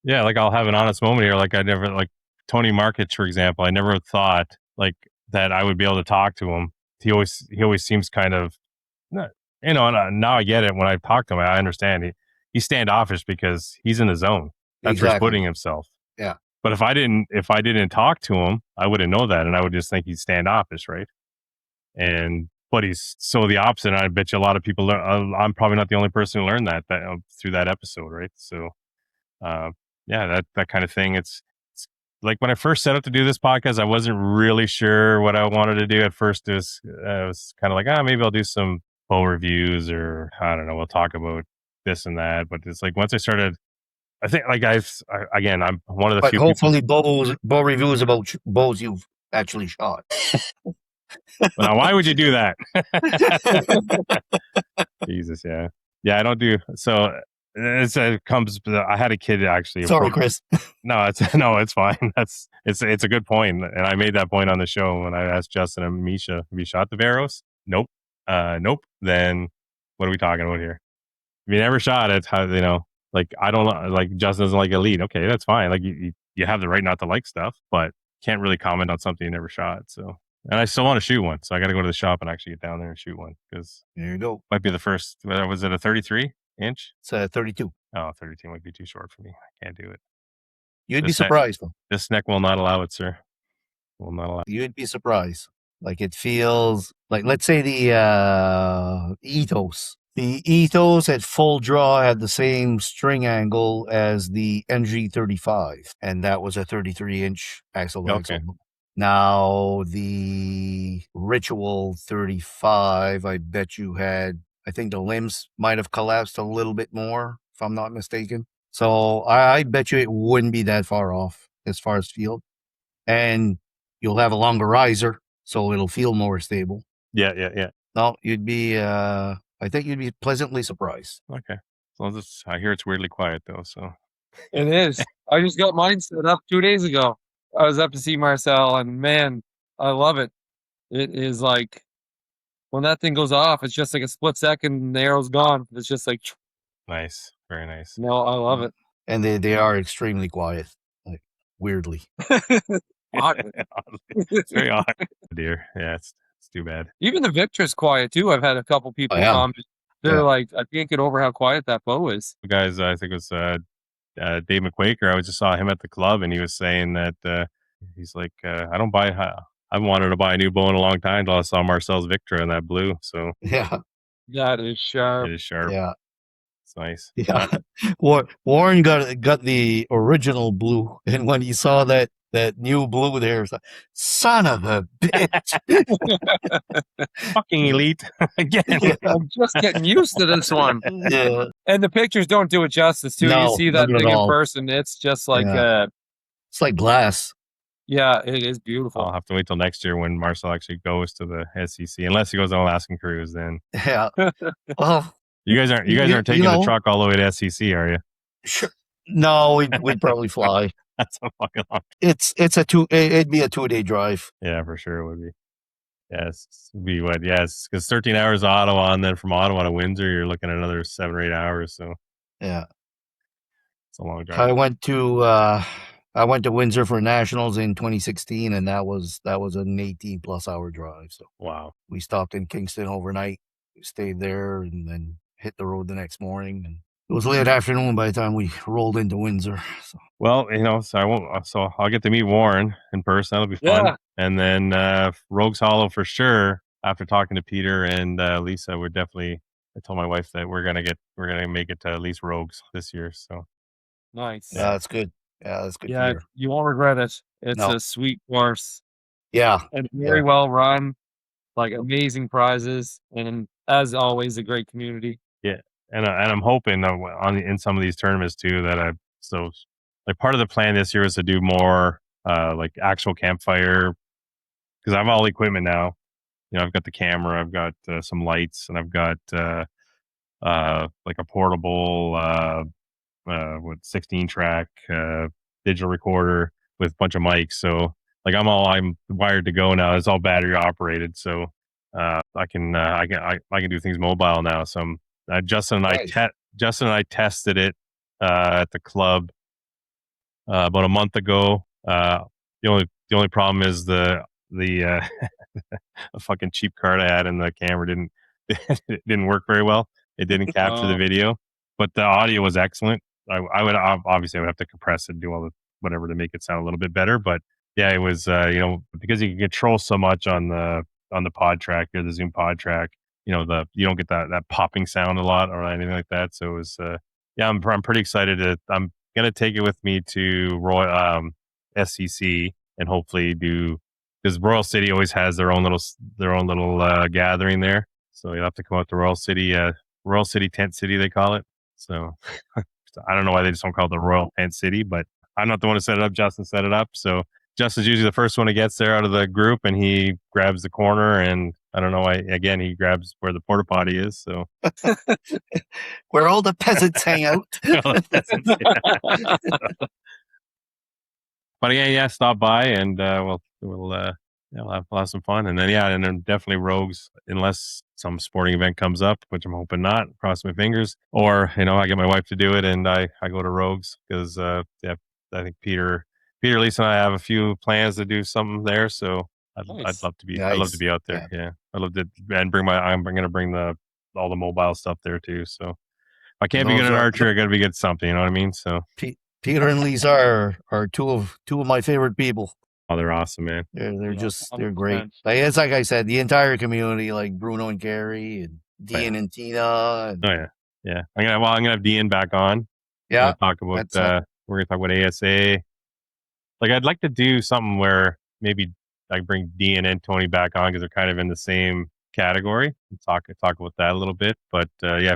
[SPEAKER 1] Yeah, like I'll have an honest moment here. Like I never, like Tony Markets, for example, I never thought like that I would be able to talk to him. He always seems kind of, and now I get it. When I talk to him, I understand he's standoffish because he's in the zone. That's where he's putting himself.
[SPEAKER 2] Yeah.
[SPEAKER 1] But if I didn't talk to him, I wouldn't know that, and I would just think he's standoffish, right? But he's so the opposite. And I bet you a lot of people learn. I'm probably not the only person who learned that through that episode, right? So, that kind of thing. It's like when I first set up to do this podcast, I wasn't really sure what I wanted to do. At first, it was kind of like, maybe I'll do some bow reviews, or I don't know, we'll talk about this and that. But it's like once I started, I think like I'm one of the few.
[SPEAKER 2] Hopefully, bow reviews about bows you've actually shot.
[SPEAKER 1] Now, why would you do that? Jesus, yeah. I don't do so. It comes. I had a kid actually.
[SPEAKER 2] Sorry, Chris.
[SPEAKER 1] No, it's fine. It's a good point, and I made that point on the show when I asked Justin and Misha, "Have you shot the Varos?" Nope. Nope. Then what are we talking about here? If you never shot it, how like I don't like Justin doesn't like Elite. Okay, that's fine. Like you have the right not to like stuff, but can't really comment on something you never shot. So, and I still want to shoot one, so I got to go to the shop and actually get down there and shoot one because
[SPEAKER 2] There you go.
[SPEAKER 1] might be the first. Was it a 33 inch?
[SPEAKER 2] It's 32.
[SPEAKER 1] Oh, 32 might be too short for me. I can't do it.
[SPEAKER 2] You'd be surprised, though.
[SPEAKER 1] This neck will not allow it, sir. Will not allow.
[SPEAKER 2] You'd be surprised. Like it feels like, let's say the Ethos. The Ethos at full draw had the same string angle as the NG35, and that was a 33-inch axle.
[SPEAKER 1] Okay.
[SPEAKER 2] Now the Ritual 35, I bet you had, I think the limbs might have collapsed a little bit more, if I'm not mistaken. So I bet you it wouldn't be that far off as far as field. And you'll have a longer riser, so it'll feel more stable.
[SPEAKER 1] Yeah.
[SPEAKER 2] No, you'd be, I think you'd be pleasantly surprised.
[SPEAKER 1] Okay. So I hear it's weirdly quiet though. So
[SPEAKER 3] It is. I just got mine set up 2 days ago. I was up to see Marcel, and man, I love it. It is like when that thing goes off, it's just like a split second, and the arrow's gone. It's just like
[SPEAKER 1] nice, very nice.
[SPEAKER 3] no, I love it.
[SPEAKER 2] And they are extremely quiet, like weirdly.
[SPEAKER 3] Odd.
[SPEAKER 1] It's very odd, dear. Yeah, it's too bad.
[SPEAKER 3] Even the Victor's quiet too. I've had a couple people comment. They're like, I can't get over how quiet that bow is.
[SPEAKER 1] The guys, I think it was Dave McQuaker. I just saw him at the club, and he was saying that he's like, I don't buy. I wanted to buy a new bow in a long time until I saw Marcel's Victor in that blue. So
[SPEAKER 2] Yeah,
[SPEAKER 3] that is sharp.
[SPEAKER 1] it is sharp.
[SPEAKER 2] yeah,
[SPEAKER 1] It's nice.
[SPEAKER 2] yeah. Warren got the original blue, and when he saw that new blue there, it's like, son of a bitch.
[SPEAKER 1] Fucking elite again.
[SPEAKER 3] I'm just getting used to this one.
[SPEAKER 2] Yeah,
[SPEAKER 3] And the pictures don't do it justice too.
[SPEAKER 2] No,
[SPEAKER 3] You see that
[SPEAKER 2] not at
[SPEAKER 3] thing in
[SPEAKER 2] all.
[SPEAKER 3] person, it's just like
[SPEAKER 2] it's like glass.
[SPEAKER 3] yeah, it is beautiful.
[SPEAKER 1] I'll have to wait till next year when Marcel actually goes to the SEC, unless he goes on Alaskan cruise. Then
[SPEAKER 2] Yeah. Well,
[SPEAKER 1] you guys aren't taking the truck all the way to SEC, are you?
[SPEAKER 2] sure. No, we'd probably fly.
[SPEAKER 1] That's a fucking long.
[SPEAKER 2] It'd be a 2-day drive.
[SPEAKER 1] Yeah, for sure it would be. Yes, it'd be what? Yes, because 13 hours to Ottawa, and then from Ottawa to Windsor, you're looking at another 7 or 8 hours. So
[SPEAKER 2] Yeah.
[SPEAKER 1] it's a long drive.
[SPEAKER 2] I went to Windsor for nationals in 2016, and that was an 18+ hour drive. So
[SPEAKER 1] Wow.
[SPEAKER 2] we stopped in Kingston overnight, we stayed there, and then hit the road the next morning. And it was late afternoon by the time we rolled into Windsor. So.
[SPEAKER 1] Well, so I won't. So I'll get to meet Warren in person. That'll be fun.
[SPEAKER 3] Yeah.
[SPEAKER 1] And then Rogues Hollow for sure. After talking to Peter and Lisa, we're definitely. I told my wife that we're gonna make it to at least Rogues this year. So
[SPEAKER 3] Nice.
[SPEAKER 2] Yeah, that's good. Yeah, that's good.
[SPEAKER 3] Yeah,
[SPEAKER 2] to hear.
[SPEAKER 3] you won't regret it. It's
[SPEAKER 2] No.
[SPEAKER 3] a sweet course
[SPEAKER 2] Yeah.
[SPEAKER 3] and very well run, like amazing prizes, and as always, a great community.
[SPEAKER 1] and I'm hoping in some of these tournaments too that like part of the plan this year is to do more like actual campfire, because I have all the equipment now. You know, I've got the camera, I've got some lights, and I've got like a portable 16 track digital recorder with a bunch of mics. So like I'm wired to go now. It's all battery operated, so I can do things mobile now. So Justin and I tested it at the club about a month ago. The only problem is the a fucking cheap card I had in the camera didn't work very well. It didn't capture the video, but the audio was excellent. I would obviously have to compress it and do all the whatever to make it sound a little bit better. But yeah, it was because you can control so much on the pod track or the Zoom pod track. You don't get that popping sound a lot or anything like that. So it was I'm pretty excited. I'm gonna take it with me to SCC and hopefully do, because Royal City always has their own little gathering there. So you'll have to come out to Royal City Tent City, they call it. So I don't know why they just don't call it the Royal Tent City, but I'm not the one to set it up. Justin set it up. So Justin's usually the first one that gets there out of the group, and he grabs the corner, and I don't know why, again, he grabs where the porta potty is. So
[SPEAKER 2] where all the peasants hang out.
[SPEAKER 1] But again, stop by and we'll have some fun. And then definitely Rogues, unless some sporting event comes up, which I'm hoping not. Cross my fingers, or I get my wife to do it and I go to Rogues because I think Peter Peter, Lisa, and I have a few plans to do something there, so I'd
[SPEAKER 3] Nice.
[SPEAKER 1] love to be.
[SPEAKER 2] Nice.
[SPEAKER 1] I'd love to be out there. Yeah, I'd love to and bring my. I'm going to bring all the mobile stuff there too. So if I can't be good at archery, I got to be good at something. You know what I mean? So
[SPEAKER 2] Peter and Lisa are two of my favorite people.
[SPEAKER 1] oh, they're awesome, man.
[SPEAKER 2] They're
[SPEAKER 3] Yeah,
[SPEAKER 2] just they're great.
[SPEAKER 3] 100%.
[SPEAKER 2] It's like I said, the entire community, like Bruno and Gary and Dean and Tina. And,
[SPEAKER 1] Oh yeah. I'm gonna have Dean back on.
[SPEAKER 2] yeah,
[SPEAKER 1] Talk about we're gonna talk about ASA. Like I'd like to do something where maybe I bring Dean and Tony back on because they're kind of in the same category. And talk about that a little bit. But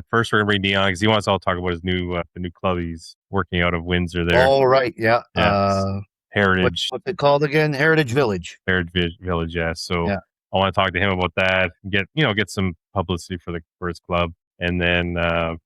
[SPEAKER 1] first we're gonna bring Dean on because he wants to all talk about his new the new club he's working out of Windsor there.
[SPEAKER 2] Oh right, yeah.
[SPEAKER 1] Heritage.
[SPEAKER 2] What's it called again? Heritage Village.
[SPEAKER 1] Heritage Village, yeah. So I want to talk to him about that. Get some publicity for his club, and then there's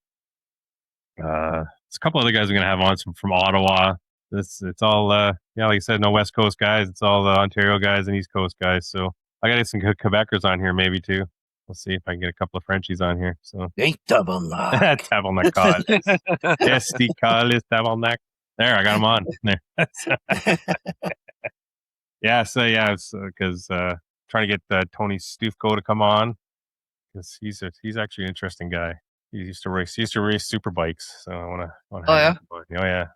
[SPEAKER 1] a couple other guys we're gonna have on from Ottawa. It's all like I said, no West Coast guys. It's all the Ontario guys and East Coast guys. So I gotta get some good Quebecers on here maybe too. We'll see if I can get a couple of Frenchies on here. So
[SPEAKER 2] Tabarnak.
[SPEAKER 1] Tabarnak. Yes, the call is Tabarnak. There, I got him on. There. It's because trying to get Tony Stufko to come on because he's actually an interesting guy. He used to race super bikes, so I want to. Oh yeah.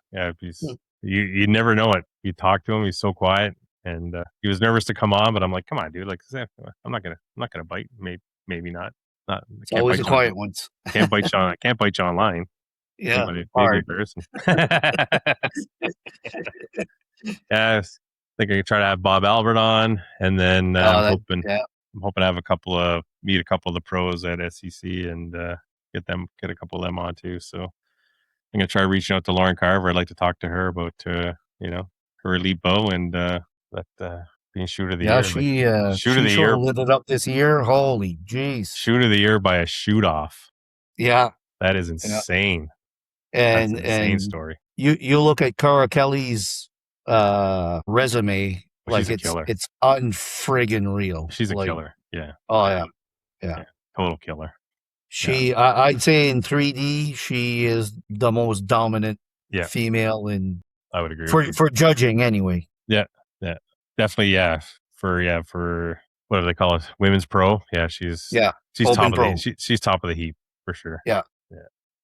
[SPEAKER 1] You never know it. You talk to him, he's so quiet, and he was nervous to come on, but I'm like, come on, dude, like I'm not gonna bite. Maybe not. Not.
[SPEAKER 2] It's always the quiet ones.
[SPEAKER 1] Can't bite you online.
[SPEAKER 2] Yeah,
[SPEAKER 1] maybe in person. Yes, I think I could try to have Bob Albert on, and then I'm hoping to have meet a couple of the pros at SEC and get a couple of them on too. So I'm gonna try reaching out to Lauren Carver. I'd like to talk to her about her elite bow and being shoot of the year.
[SPEAKER 2] Shoot of the year lit it up this year. Holy jeez!
[SPEAKER 1] Shoot of the year by a shoot off.
[SPEAKER 2] Yeah,
[SPEAKER 1] that is insane.
[SPEAKER 2] And
[SPEAKER 1] that's an insane story.
[SPEAKER 2] You look at Cara Kelly's resume, like it's unfriggin' real.
[SPEAKER 1] She's a killer. Yeah.
[SPEAKER 2] Oh yeah.
[SPEAKER 1] Total killer.
[SPEAKER 2] I'd say in 3D, she is the most dominant female in.
[SPEAKER 1] I would agree
[SPEAKER 2] for judging anyway.
[SPEAKER 1] Yeah, definitely. Yeah, for what do they call it? Women's pro. Yeah, she's top of she's top of the heap for sure.
[SPEAKER 2] Yeah.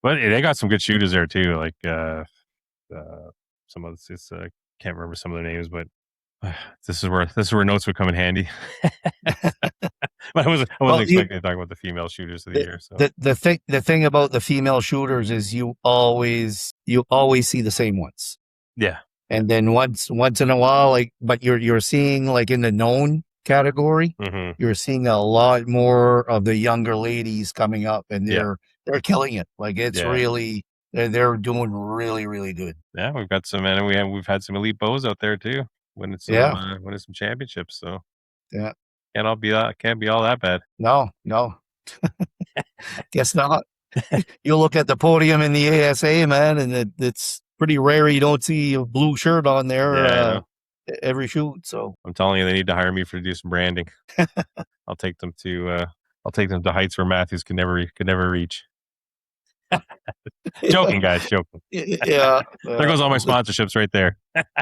[SPEAKER 1] But they got some good shooters there too. Like some of this, can't remember some of their names, but this is where notes would come in handy. But I wasn't expecting to talk about the female shooters of the year. So
[SPEAKER 2] the thing about the female shooters is you always see the same ones.
[SPEAKER 1] Yeah.
[SPEAKER 2] And then once in a while, but you're seeing like in the known category, you're seeing a lot more of the younger ladies coming up, and they're killing it. Like it's really they're doing really, really good.
[SPEAKER 1] Yeah, we've got some, and we've had some elite bows out there too. Winning some championships. So can't be all that bad.
[SPEAKER 2] No, guess not. You look at the podium in the ASA, man, and it's pretty rare you don't see a blue shirt on there every shoot. So
[SPEAKER 1] I'm telling you, they need to hire me to do some branding. I'll take them to heights where Matthews could never reach. Joking, guys, joking.
[SPEAKER 2] Yeah,
[SPEAKER 1] there goes all my sponsorships right there.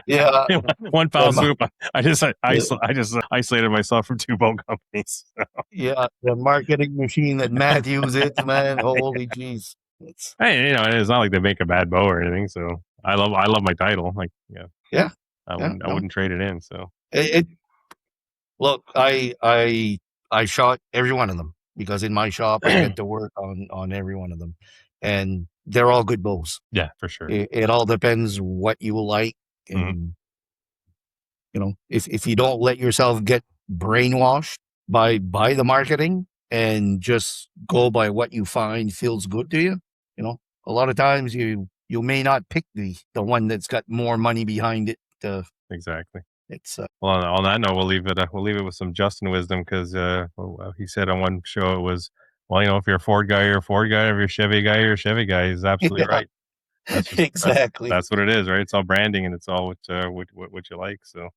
[SPEAKER 2] Yeah,
[SPEAKER 1] one foul swoop. I just isolated myself from two boat companies. So.
[SPEAKER 2] Yeah, the marketing machine that Matthews is, man. Holy jeez.
[SPEAKER 1] Hey, it's not like they make a bad bow or anything. So I love my title. Like, I wouldn't trade it in. So
[SPEAKER 2] look, I shot every one of them because in my shop I get to work on every one of them, and they're all good bows.
[SPEAKER 1] Yeah, for sure.
[SPEAKER 2] It all depends what you like, and if you don't let yourself get brainwashed by the marketing and just go by what you find feels good to you. A lot of times you may not pick the one that's got more money behind it.
[SPEAKER 1] Exactly.
[SPEAKER 2] It's
[SPEAKER 1] well, on that note, we'll leave it with some Justin wisdom because he said on one show it was, well, if you're a Ford guy, you're a Ford guy. If you're a Chevy guy, you're a Chevy guy. He's absolutely right.
[SPEAKER 2] Exactly.
[SPEAKER 1] That's what it is, right? It's all branding and it's all what you like. So,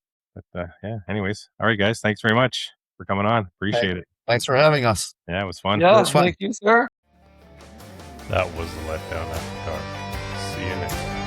[SPEAKER 1] but anyways, all right, guys, thanks very much for coming on. Appreciate it.
[SPEAKER 2] Thanks for having us.
[SPEAKER 1] Yeah, it was fun.
[SPEAKER 3] Yeah,
[SPEAKER 1] it was fun.
[SPEAKER 3] Thank you, sir.
[SPEAKER 1] That was the Letdown After Dark. See you next time.